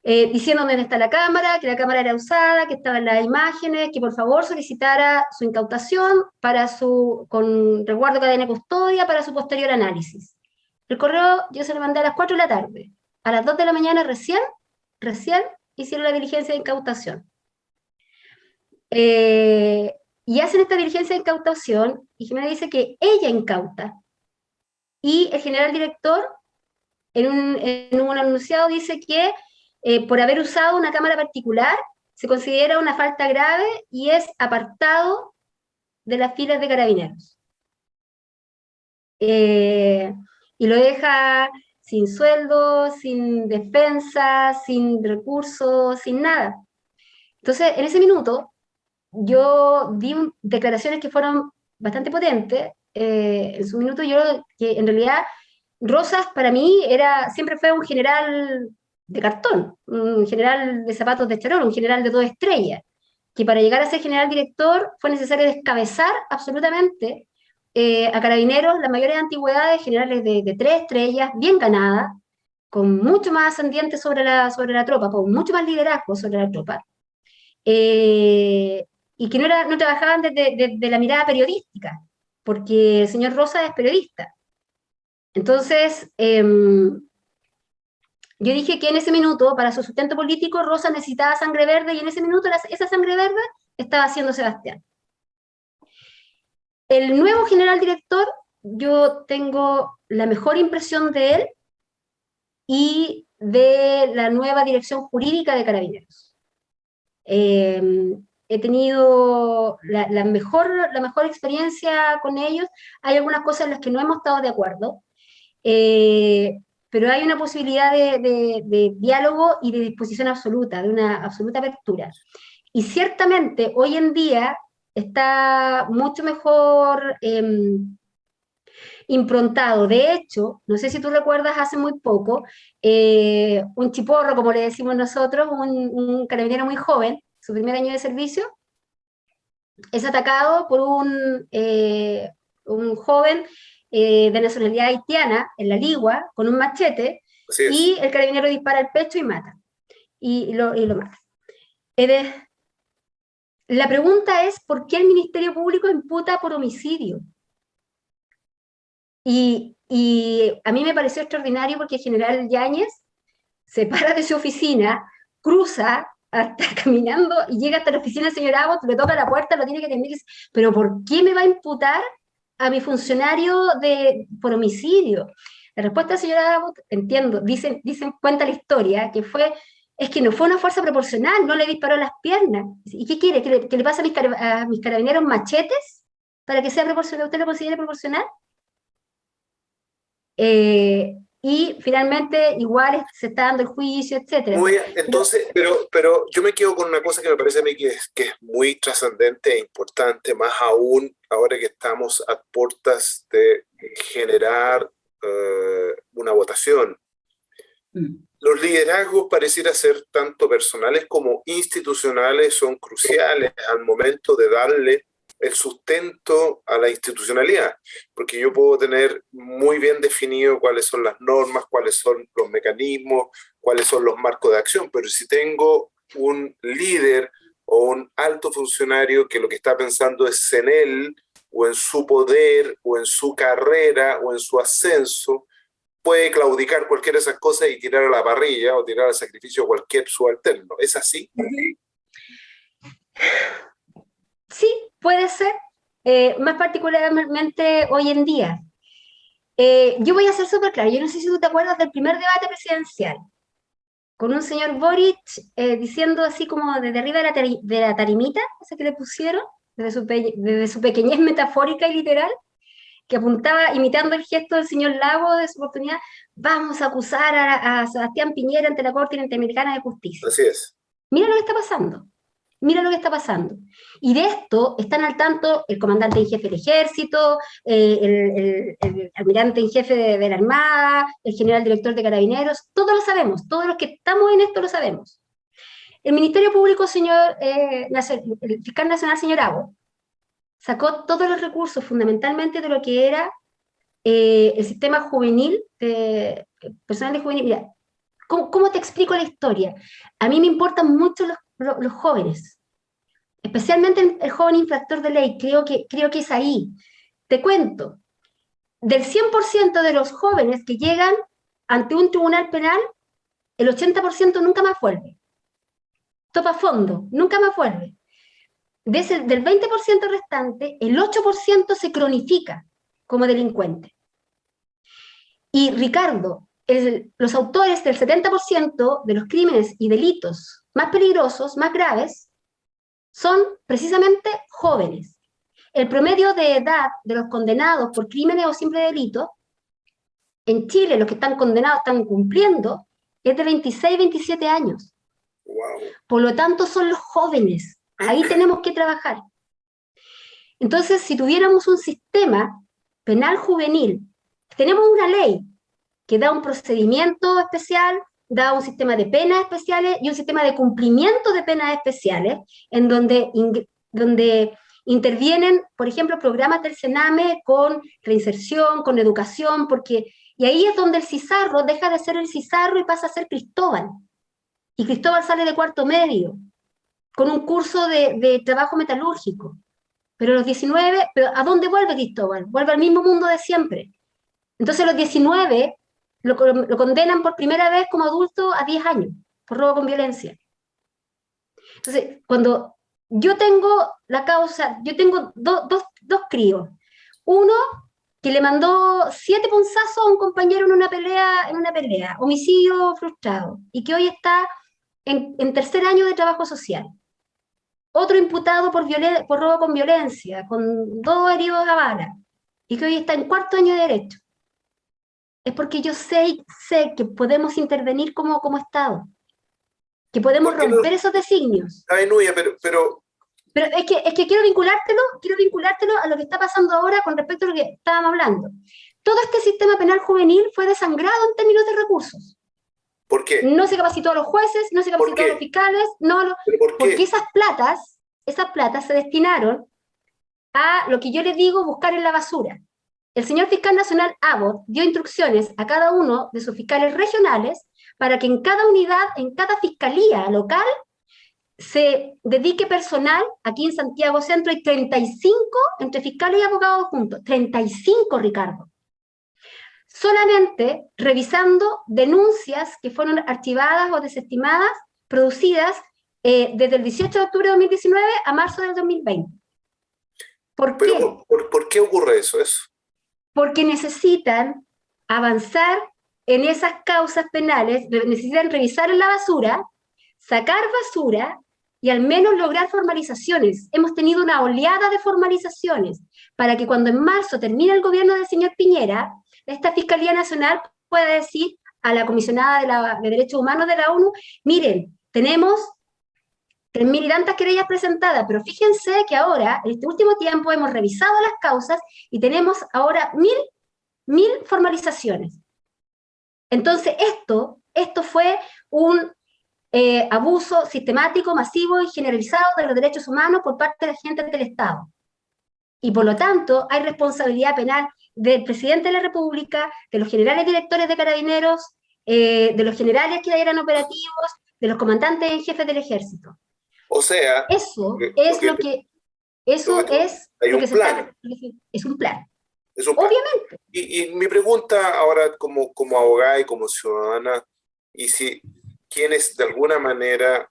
Diciendo dónde está la cámara, que la cámara era usada, que estaban las imágenes, que por favor solicitara su incautación con resguardo de cadena de custodia para su posterior análisis. El correo yo se lo mandé a las 4 de la tarde. A las 2 de la mañana recién hicieron la diligencia de incautación. Y hacen esta diligencia de incautación y Jimena dice que ella incauta. Y el general director en un anunciado dice que por haber usado una cámara particular, se considera una falta grave y es apartado de las filas de carabineros. Y lo deja sin sueldo, sin defensa, sin recursos, sin nada. Entonces, en ese minuto, yo di declaraciones que fueron bastante potentes. En su minuto que en realidad Rosas para mí siempre fue un general de cartón, un general de zapatos de charol, un general de 2 estrellas, que para llegar a ser general director fue necesario descabezar absolutamente a carabineros, las mayores antigüedades, generales de 3 estrellas, bien ganadas, con mucho más ascendiente sobre la tropa, con mucho más liderazgo sobre la tropa, y que no trabajaban desde la mirada periodística, porque el señor Rosa es periodista. Entonces, yo dije que en ese minuto, para su sustento político, Rosa necesitaba sangre verde, y en ese minuto esa sangre verde estaba haciendo Sebastián. El nuevo general director, yo tengo la mejor impresión de él y de la nueva dirección jurídica de Carabineros. He tenido la mejor experiencia con ellos. Hay algunas cosas en las que no hemos estado de acuerdo, pero hay una posibilidad de diálogo y de disposición absoluta, de una absoluta apertura. Y ciertamente hoy en día está mucho mejor improntado. De hecho, no sé si tú recuerdas, hace muy poco, un chiporro, como le decimos nosotros, un carabinero muy joven, su primer año de servicio, es atacado por un joven de nacionalidad haitiana en la Ligua, con un machete, y el carabinero dispara al pecho y mata, y lo mata. La pregunta es, ¿por qué el Ministerio Público imputa por homicidio? Y a mí me pareció extraordinario porque el general Yáñez se para de su oficina, cruza hasta caminando y llega hasta la oficina del señor Abbott, le toca la puerta, lo tiene que atender, pero ¿por qué me va a imputar a mi funcionario por homicidio? La respuesta del señor Abbott, entiendo, cuenta la historia, es que no fue una fuerza proporcional, no le disparó a las piernas. ¿Y qué quiere? ¿Que le pase a mis carabineros machetes para que sea proporcional? ¿Usted lo considera proporcional? Y finalmente igual se está dando el juicio, etc. Muy bien, entonces, pero yo me quedo con una cosa que me parece a mí que es muy trascendente e importante, más aún ahora que estamos a puertas de generar una votación. Los liderazgos pareciera ser tanto personales como institucionales, son cruciales al momento de darle el sustento a la institucionalidad, porque yo puedo tener muy bien definido cuáles son las normas, cuáles son los mecanismos, cuáles son los marcos de acción, pero si tengo un líder o un alto funcionario que lo que está pensando es en él, o en su poder, o en su carrera, o en su ascenso, puede claudicar cualquiera de esas cosas y tirar a la parrilla o tirar al sacrificio a cualquier subalterno. ¿Es así? Sí, puede ser, más particularmente hoy en día. Yo voy a ser súper claro, yo no sé si tú te acuerdas del primer debate presidencial, con un señor Boric diciendo así como desde arriba de la tarimita, esa que le pusieron, desde su pequeñez metafórica y literal, que apuntaba, imitando el gesto del señor Lago de su oportunidad, vamos a acusar a Sebastián Piñera ante la Corte Interamericana de Justicia. Así es. Mira lo que está pasando. Mira lo que está pasando. Y de esto están al tanto el comandante en jefe del ejército, el almirante en jefe de la Armada, el general director de Carabineros, todos lo sabemos, todos los que estamos en esto lo sabemos. El Ministerio Público, el fiscal nacional, señor Ago, sacó todos los recursos fundamentalmente de lo que era el sistema juvenil, personal de juvenil. Mira, ¿cómo te explico la historia? A mí me importan mucho los jóvenes, especialmente el joven infractor de ley, creo que es ahí. Te cuento, del 100% de los jóvenes que llegan ante un tribunal penal, el 80% nunca más vuelve. Topa fondo, nunca más vuelve. Del 20% restante, el 8% se cronifica como delincuente. Y Ricardo, los autores del 70% de los crímenes y delitos más peligrosos, más graves, son precisamente jóvenes. El promedio de edad de los condenados por crímenes o simples delitos, en Chile los que están condenados, están cumpliendo, es de 26, 27 años. Wow. Por lo tanto, son los jóvenes. Ahí tenemos que trabajar. Entonces, si tuviéramos un sistema penal juvenil, tenemos una ley que da un procedimiento especial, da un sistema de penas especiales y un sistema de cumplimiento de penas especiales, en donde intervienen, por ejemplo, programas del Sename con reinserción, con educación, y ahí es donde el Cizarro deja de ser el Cizarro y pasa a ser Cristóbal. Y Cristóbal sale de cuarto medio, con un curso de trabajo metalúrgico. Pero a los 19, ¿a dónde vuelve Cristóbal? Vuelve al mismo mundo de siempre. Entonces a los 19 lo condenan por primera vez como adulto a 10 años, por robo con violencia. Entonces, cuando yo tengo la causa, yo tengo dos críos. Uno que le mandó 7 punzazos a un compañero en una pelea, homicidio frustrado, y que hoy está en tercer año de trabajo social. Otro imputado por robo con violencia, con 2 heridos a bala, y que hoy está en cuarto año de derecho. Es porque yo sé que podemos intervenir como Estado, que podemos romper esos designios. Ay, Nuya, pero es que quiero vinculártelo a lo que está pasando ahora con respecto a lo que estábamos hablando. Todo este sistema penal juvenil fue desangrado en términos de recursos. ¿por qué? No se capacitó a los jueces, no se capacitó a los fiscales, porque esas platas se destinaron a lo que yo les digo, buscar en la basura. El señor fiscal nacional Abbott dio instrucciones a cada uno de sus fiscales regionales para que en cada unidad, en cada fiscalía local, se dedique personal. Aquí en Santiago Centro hay 35 entre fiscales y abogados juntos, 35, Ricardo. Solamente revisando denuncias que fueron archivadas o desestimadas, producidas desde el 18 de octubre de 2019 a marzo del 2020. ¿Por qué? ¿Por qué ocurre eso? Porque necesitan avanzar en esas causas penales, necesitan revisar en la basura, sacar basura y al menos lograr formalizaciones. Hemos tenido una oleada de formalizaciones para que cuando en marzo termine el gobierno del señor Piñera, esta Fiscalía Nacional pueda decir a la comisionada de Derechos Humanos de la ONU, miren, tenemos 3.000 y tantas querellas presentadas, pero fíjense que ahora, en este último tiempo, hemos revisado las causas y tenemos ahora 1.000 formalizaciones. Entonces, esto fue un abuso sistemático, masivo y generalizado de los derechos humanos por parte de la gente del Estado. Y por lo tanto, hay responsabilidad penal del presidente de la República, de los generales directores de Carabineros, de los generales que eran operativos, de los comandantes en jefe del ejército. O sea, eso es lo que se está. Es un plan. Es un plan. Obviamente. Y mi pregunta ahora como abogada y como ciudadana, y si quienes de alguna manera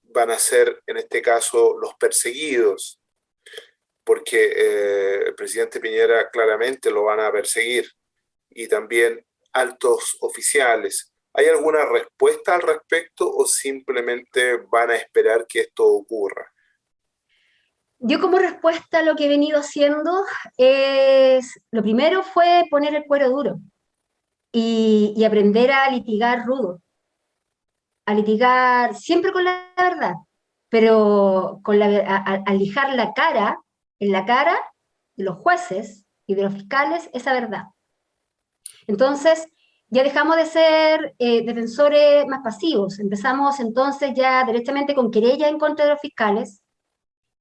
van a ser, en este caso, los perseguidos, porque el presidente Piñera claramente lo van a perseguir, y también altos oficiales. ¿Hay alguna respuesta al respecto o simplemente van a esperar que esto ocurra? Yo como respuesta a lo que he venido haciendo es, lo primero fue poner el cuero duro y aprender a litigar rudo, a litigar siempre con la verdad, pero con a lijar la cara, en la cara de los jueces y de los fiscales, esa verdad. Entonces, ya dejamos de ser defensores más pasivos, empezamos entonces ya directamente con querella en contra de los fiscales,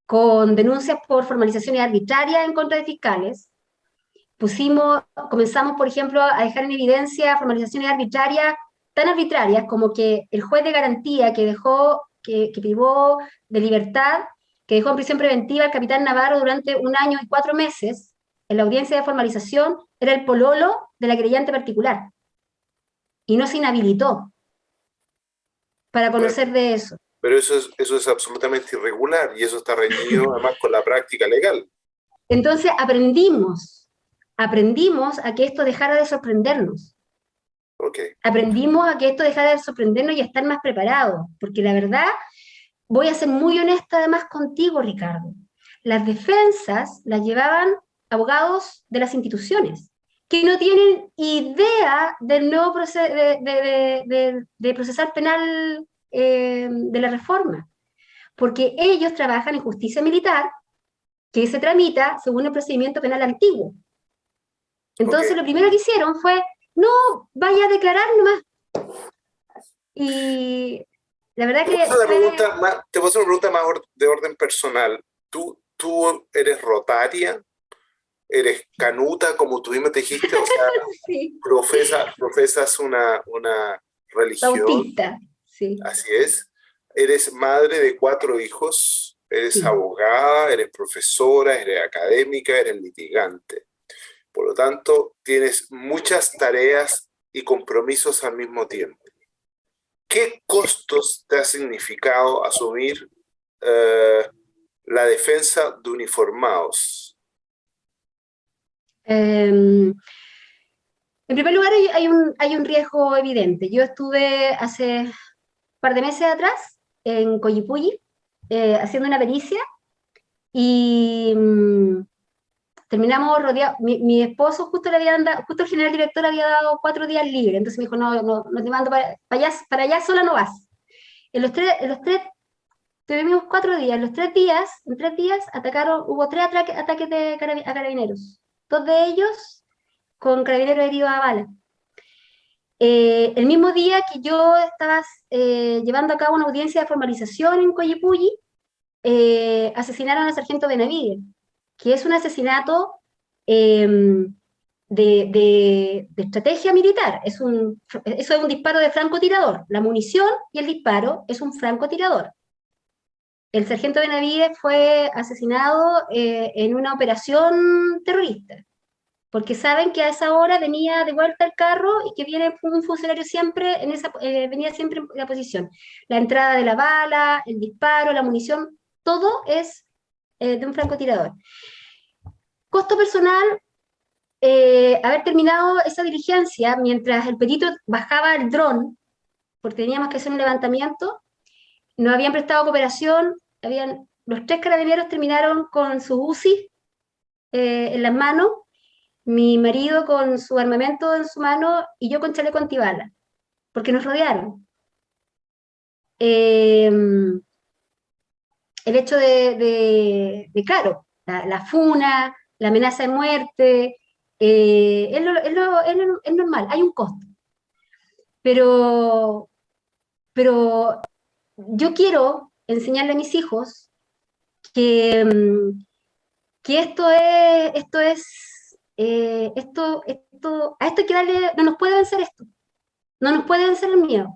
con denuncias por formalizaciones arbitrarias en contra de fiscales. Comenzamos, por ejemplo, a dejar en evidencia formalizaciones arbitrarias, tan arbitrarias como que el juez de garantía que privó de libertad, que dejó en prisión preventiva al capitán Navarro durante 1 año y 4 meses, en la audiencia de formalización, era el pololo de la querellante particular, y no se inhabilitó para Pero, conocer de eso. pero eso es absolutamente irregular y eso está reñido además con la práctica legal. Entonces aprendimos a que esto dejara de sorprendernos. Okay. Aprendimos a que esto dejara de sorprendernos y a estar más preparados, porque la verdad, voy a ser muy honesta además contigo, Ricardo, las defensas las llevaban abogados de las instituciones, que no tienen idea del nuevo de procesar penal de la reforma, porque ellos trabajan en justicia militar, que se tramita según el procedimiento penal antiguo. Entonces, Okay. lo primero que hicieron fue, no, vaya a declarar nomás. Y la verdad que Te voy a hacer una pregunta más de orden personal. ¿Tú eres rotaria? ¿Eres canuta, como tú mismo te dijiste? O sea, sí, profesas una religión, bautista, sí, así es. Eres madre de 4 hijos, eres sí. abogada, eres profesora, eres académica, eres litigante. Por lo tanto, tienes muchas tareas y compromisos al mismo tiempo. ¿Qué costos te ha significado asumir la defensa de uniformados? En primer lugar, hay un riesgo evidente. Yo estuve hace un par de meses atrás en Coyipulli haciendo una pericia y terminamos rodeados. Mi esposo justo el general director había dado 4 días libres, entonces me dijo, no, no, no te mando para allá sola no vas. En los tres tuvimos 4 días, en 3 días hubo 3 ataques a carabineros, 2 de ellos con carabineros heridos a bala. El mismo día que yo estaba llevando a cabo una audiencia de formalización en Coyipulli, asesinaron al sargento Benavides, que es un asesinato eh, de estrategia militar. Eso es un disparo de francotirador. La munición y el disparo es un francotirador. El sargento Benavides fue asesinado en una operación terrorista, porque saben que a esa hora venía de vuelta el carro y que viene un funcionario siempre venía siempre en la posición. La entrada de la bala, el disparo, la munición, todo es de un francotirador. Costo personal, haber terminado esa diligencia mientras el perito bajaba el dron, porque teníamos que hacer un levantamiento, nos habían prestado cooperación, los 3 carabineros terminaron con sus UCI en las manos, mi marido con su armamento en su mano y yo con chaleco antibala, porque nos rodearon. El hecho claro, la funa, la amenaza de muerte, es normal, hay un costo. Pero yo quiero enseñarle a mis hijos que a esto hay que darle, no nos puede vencer esto, no nos puede vencer el miedo.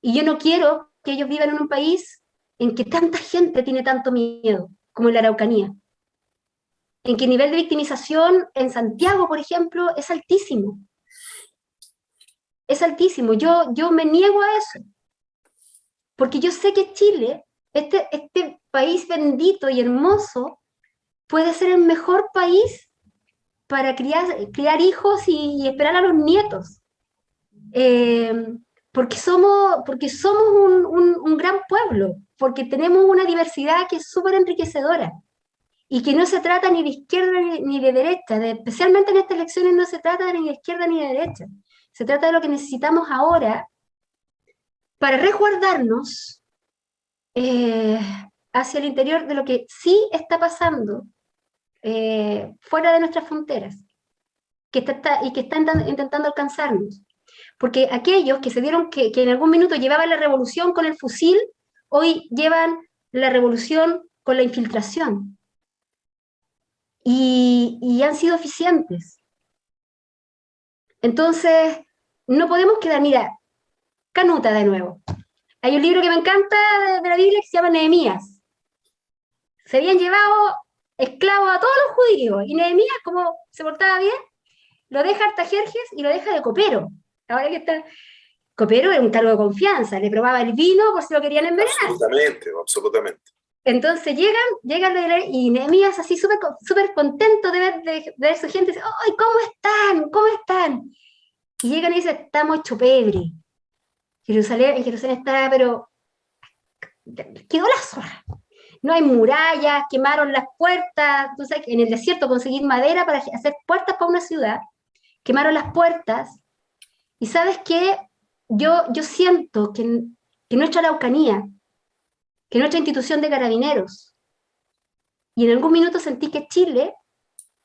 Y yo no quiero que ellos vivan en un país en que tanta gente tiene tanto miedo, como en la Araucanía, en que el nivel de victimización en Santiago, por ejemplo, es altísimo. Es altísimo. Yo me niego a eso, porque yo sé que Chile, este país bendito y hermoso, puede ser el mejor país para criar hijos y esperar a los nietos. porque somos un gran pueblo, porque tenemos una diversidad que es súper enriquecedora y que no se trata ni de izquierda ni de derecha, especialmente en estas elecciones no se trata ni de izquierda ni de derecha, se trata de lo que necesitamos ahora para resguardarnos eh, hacia el interior de lo que sí está pasando fuera de nuestras fronteras y que están intentando alcanzarnos. Porque aquellos que se dieron que en algún minuto llevaban la revolución con el fusil, hoy llevan la revolución con la infiltración. Y han sido eficientes. Entonces, no podemos quedar, mira, Canuta de nuevo. Hay un libro que me encanta de la Biblia que se llama Nehemías. Se habían llevado esclavos a todos los judíos, y Nehemías, como se portaba bien, lo deja Artajerjes y lo deja de copero. Ahora que está, copero era un cargo de confianza, le probaba el vino por si lo querían envenenar. Absolutamente, absolutamente. Entonces llegan y Nehemías así súper contento de ver su gente, dice, ¡ay, cómo están! ¿Cómo están? Y llegan y dicen, estamos hecho pebre. En Jerusalén está, pero quedó la zorra. No hay murallas, quemaron las puertas, tú sabes, en el desierto conseguir madera para hacer puertas para una ciudad, quemaron las puertas, y ¿sabes qué? Yo siento que nuestra Araucanía, que nuestra institución de carabineros, y en algún minuto sentí que Chile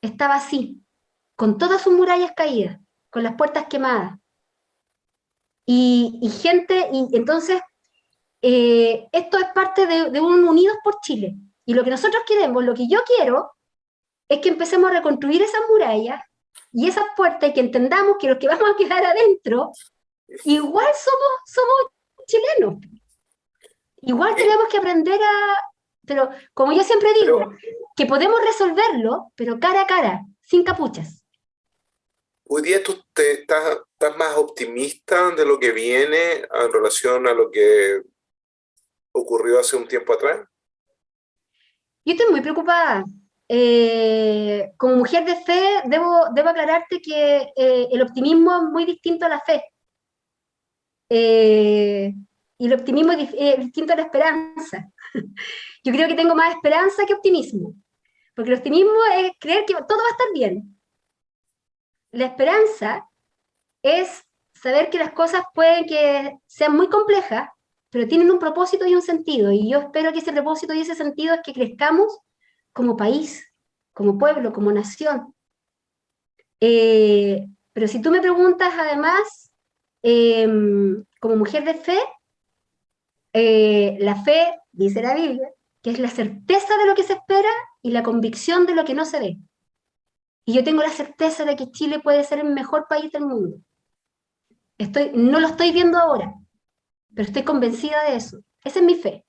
estaba así, con todas sus murallas caídas, con las puertas quemadas, y gente, y entonces esto es parte de un Unidos por Chile, y lo que nosotros queremos, lo que yo quiero, es que empecemos a reconstruir esas murallas y esas puertas, y que entendamos que los que vamos a quedar adentro, igual somos chilenos. Igual tenemos que aprender pero como yo siempre digo, que podemos resolverlo, pero cara a cara, sin capuchas. Hoy día tú estás más optimista de lo que viene en relación a lo que ocurrió hace un tiempo atrás. Yo estoy muy preocupada. Como mujer de fe, debo aclararte que el optimismo es muy distinto a la fe. Y el optimismo es distinto a la esperanza. Yo creo que tengo más esperanza que optimismo, porque el optimismo es creer que todo va a estar bien. La esperanza es saber que las cosas pueden que sean muy complejas, pero tienen un propósito y un sentido, y yo espero que ese propósito y ese sentido es que crezcamos como país, como pueblo, como nación. Pero si tú me preguntas además, como mujer de fe, la fe, dice la Biblia, que es la certeza de lo que se espera y la convicción de lo que no se ve. Y yo tengo la certeza de que Chile puede ser el mejor país del mundo. No lo estoy viendo ahora, pero estoy convencida de eso. Esa es mi fe.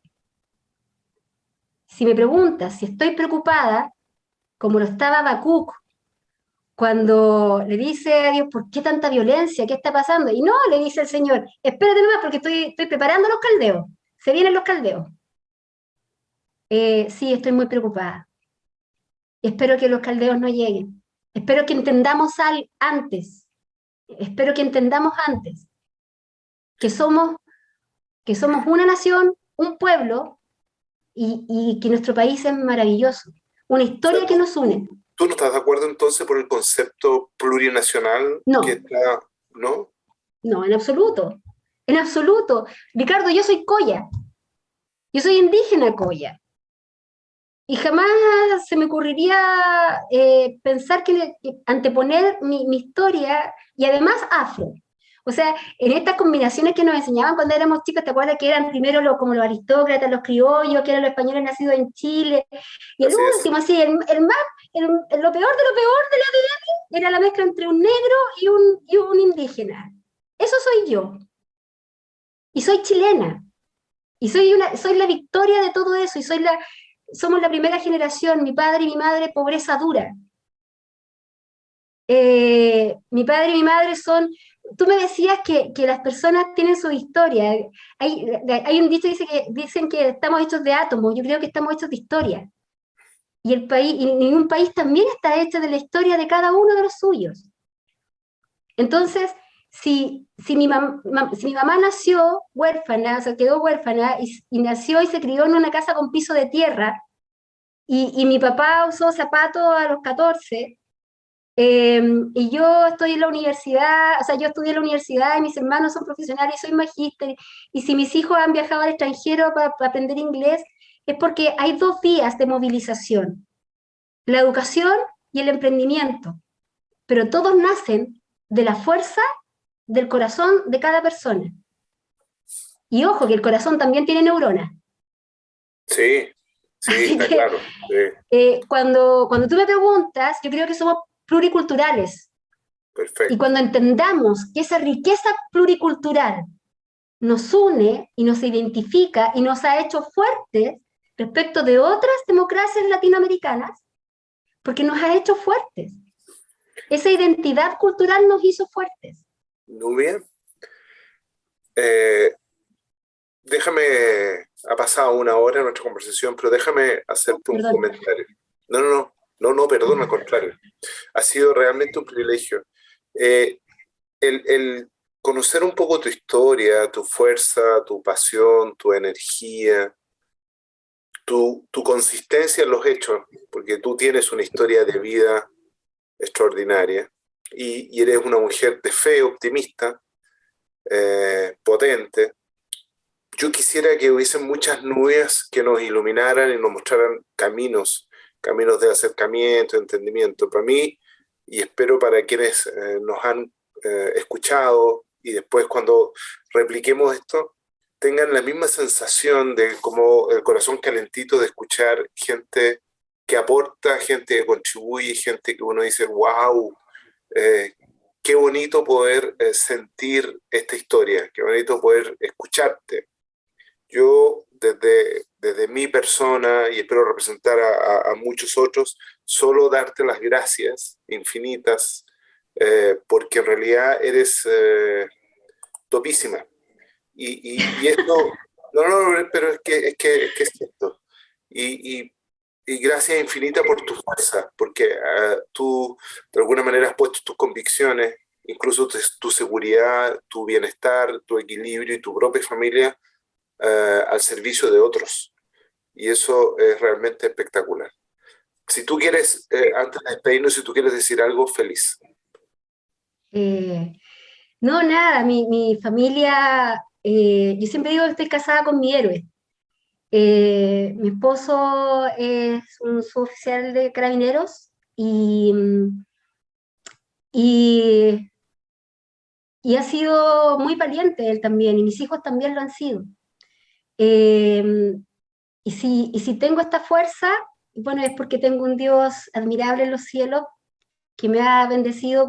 Si me preguntas si estoy preocupada, como lo estaba Habacuc, cuando le dice a Dios, ¿por qué tanta violencia? ¿Qué está pasando? Y no, le dice el Señor, espérate nomás porque estoy preparando los caldeos. Se vienen los caldeos. Sí, estoy muy preocupada. Espero que los caldeos no lleguen. Espero que entendamos antes. Espero que entendamos antes que somos una nación, un pueblo, y que nuestro país es maravilloso. Una historia que nos une. ¿Tú no estás de acuerdo entonces por el concepto plurinacional? No. Que está, ¿no? No, en absoluto. En absoluto. Ricardo, yo soy coya. Yo soy indígena coya. Y jamás se me ocurriría pensar que anteponer mi historia, y además afro. O sea, en estas combinaciones que nos enseñaban cuando éramos chicos, ¿te acuerdas que eran primero como los aristócratas, los criollos, que eran los españoles nacidos en Chile? Y el último, así, lo peor de lo peor de la vida era la mezcla entre un negro y un indígena. Eso soy yo. Y soy chilena. Y soy la victoria de todo eso, y somos la primera generación, mi padre y mi madre, pobreza dura. Mi padre y mi madre tú me decías que las personas tienen su historia. Hay un dicho que dicen que estamos hechos de átomos, yo creo que estamos hechos de historia. Y ningún país también está hecho de la historia de cada uno de los suyos. Entonces, si mi mamá nació huérfana, o sea, quedó huérfana y nació y se crió en una casa con piso de tierra, y mi papá usó zapatos a los 14, y yo estoy en la universidad, o sea, yo estudié en la universidad y mis hermanos son profesionales y soy magíster, y si mis hijos han viajado al extranjero para aprender inglés, es porque hay dos vías de movilización, la educación y el emprendimiento, pero todos nacen de la fuerza del corazón de cada persona. Y ojo, que el corazón también tiene neuronas. Sí, sí, Así está que claro. Sí, cuando tú me preguntas, yo creo que somos pluriculturales. Y perfecto. cuando entendamos que esa riqueza pluricultural nos une y nos identifica y nos ha hecho fuertes respecto de otras democracias latinoamericanas, porque nos ha hecho fuertes. Esa identidad cultural nos hizo fuertes. Nubia, eh, déjame, ha pasado una hora en nuestra conversación, pero déjame hacerte un Perdón. comentario. No, perdón, al contrario. Ha sido realmente un privilegio. Eh, el conocer un poco tu historia, tu fuerza, tu pasión, tu energía, tu consistencia en los hechos, porque tú tienes una historia de vida extraordinaria y eres una mujer de fe, optimista, potente. Yo quisiera que hubiesen muchas nubes que nos iluminaran y nos mostraran caminos de acercamiento, entendimiento. Para mí, y espero para quienes nos han escuchado y después cuando repliquemos esto, tengan la misma sensación de como el corazón calentito de escuchar gente que aporta, gente que contribuye, gente que uno dice, wow, eh, qué bonito poder sentir esta historia, qué bonito poder escucharte. Yo, desde mi persona, y espero representar a muchos otros, solo darte las gracias infinitas, porque en realidad eres topísima. Y esto, pero es que es cierto. Y gracias infinita por tu fuerza, porque tú de alguna manera has puesto tus convicciones, incluso tu seguridad, tu bienestar, tu equilibrio y tu propia familia al servicio de otros. Y eso es realmente espectacular. Si tú quieres, antes de despedirnos, si tú quieres decir algo, feliz. Eh, no, nada, mi familia, yo siempre digo que estoy casada con mi héroe. Mi esposo es un suboficial de carabineros y, y ha sido muy valiente él también, y mis hijos también lo han sido. Eh, y si tengo esta fuerza, bueno, es porque tengo un Dios admirable en los cielos que me ha bendecido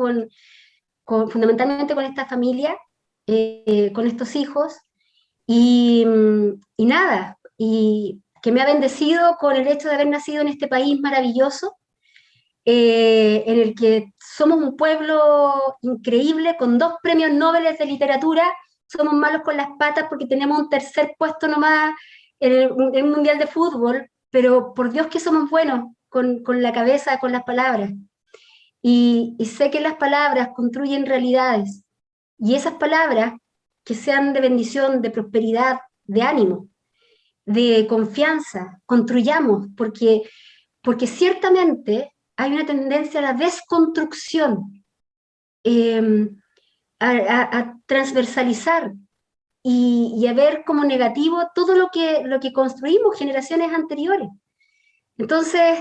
fundamentalmente con esta familia, con estos hijos, y nada, y que me ha bendecido con el hecho de haber nacido en este país maravilloso, en el que somos un pueblo increíble, con 2 premios Nobel de literatura, somos malos con las patas porque tenemos un tercer puesto nomás en el Mundial de Fútbol, pero por Dios que somos buenos con la cabeza, con las palabras. Y sé que las palabras construyen realidades, y esas palabras que sean de bendición, de prosperidad, de ánimo, de confianza, construyamos, porque ciertamente hay una tendencia a la desconstrucción, eh, a transversalizar y a ver como negativo todo lo que construimos generaciones anteriores. Entonces,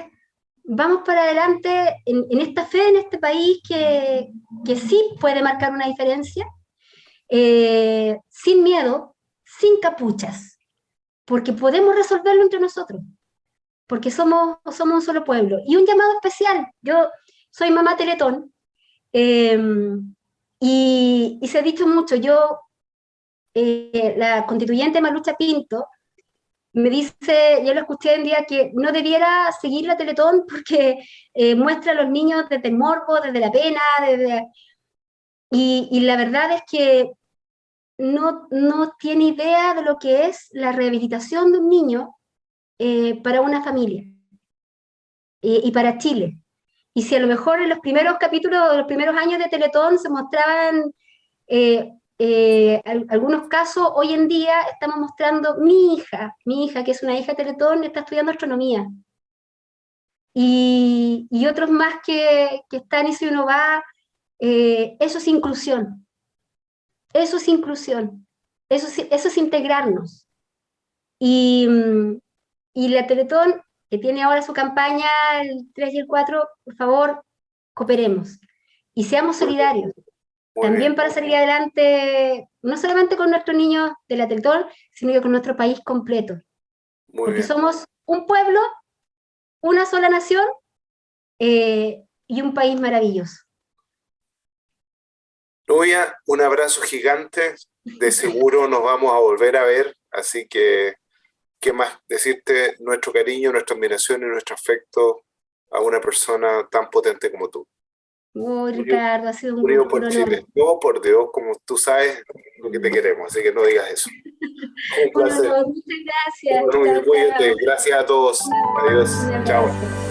vamos para adelante en esta fe, en este país que sí puede marcar una diferencia, sin miedo, sin capuchas, porque podemos resolverlo entre nosotros, porque somos un solo pueblo. Y un llamado especial, yo soy mamá Teletón, eh, y se ha dicho mucho, la constituyente Malucha Pinto, me dice, yo lo escuché un día, que no debiera seguir la Teletón porque muestra a los niños desde el morbo, desde la pena, y la verdad es que no tiene idea de lo que es la rehabilitación de un niño, para una familia, y para Chile. Y si a lo mejor en los primeros capítulos, los primeros años de Teletón se mostraban algunos casos, hoy en día estamos mostrando mi hija, que es una hija de Teletón, está estudiando astronomía. Y otros más que están, y si uno va, eso es inclusión. Eso es inclusión. Eso es integrarnos. Y, y la Teletón, que tiene ahora su campaña, el 3 y el 4, por favor, cooperemos. Y seamos solidarios. Muy También bien. para salir adelante, no solamente con nuestros niños de la Teletón, sino que con nuestro país completo. Muy Porque bien. somos un pueblo, una sola nación, y un país maravilloso. Nubia, un abrazo gigante. De seguro nos vamos a volver a ver, así que, ¿qué más decirte? Nuestro cariño, nuestra admiración y nuestro afecto a una persona tan potente como tú. Uy, Ricardo, ha sido un Unido gusto, un por honor. Chile. No, por Dios, como tú sabes lo que te queremos, así que no digas eso. Un Un placer. honor, muchas gracias. Nubia, Chao, cuídate. chao. Gracias a todos. Adiós. Un Chao. abrazo.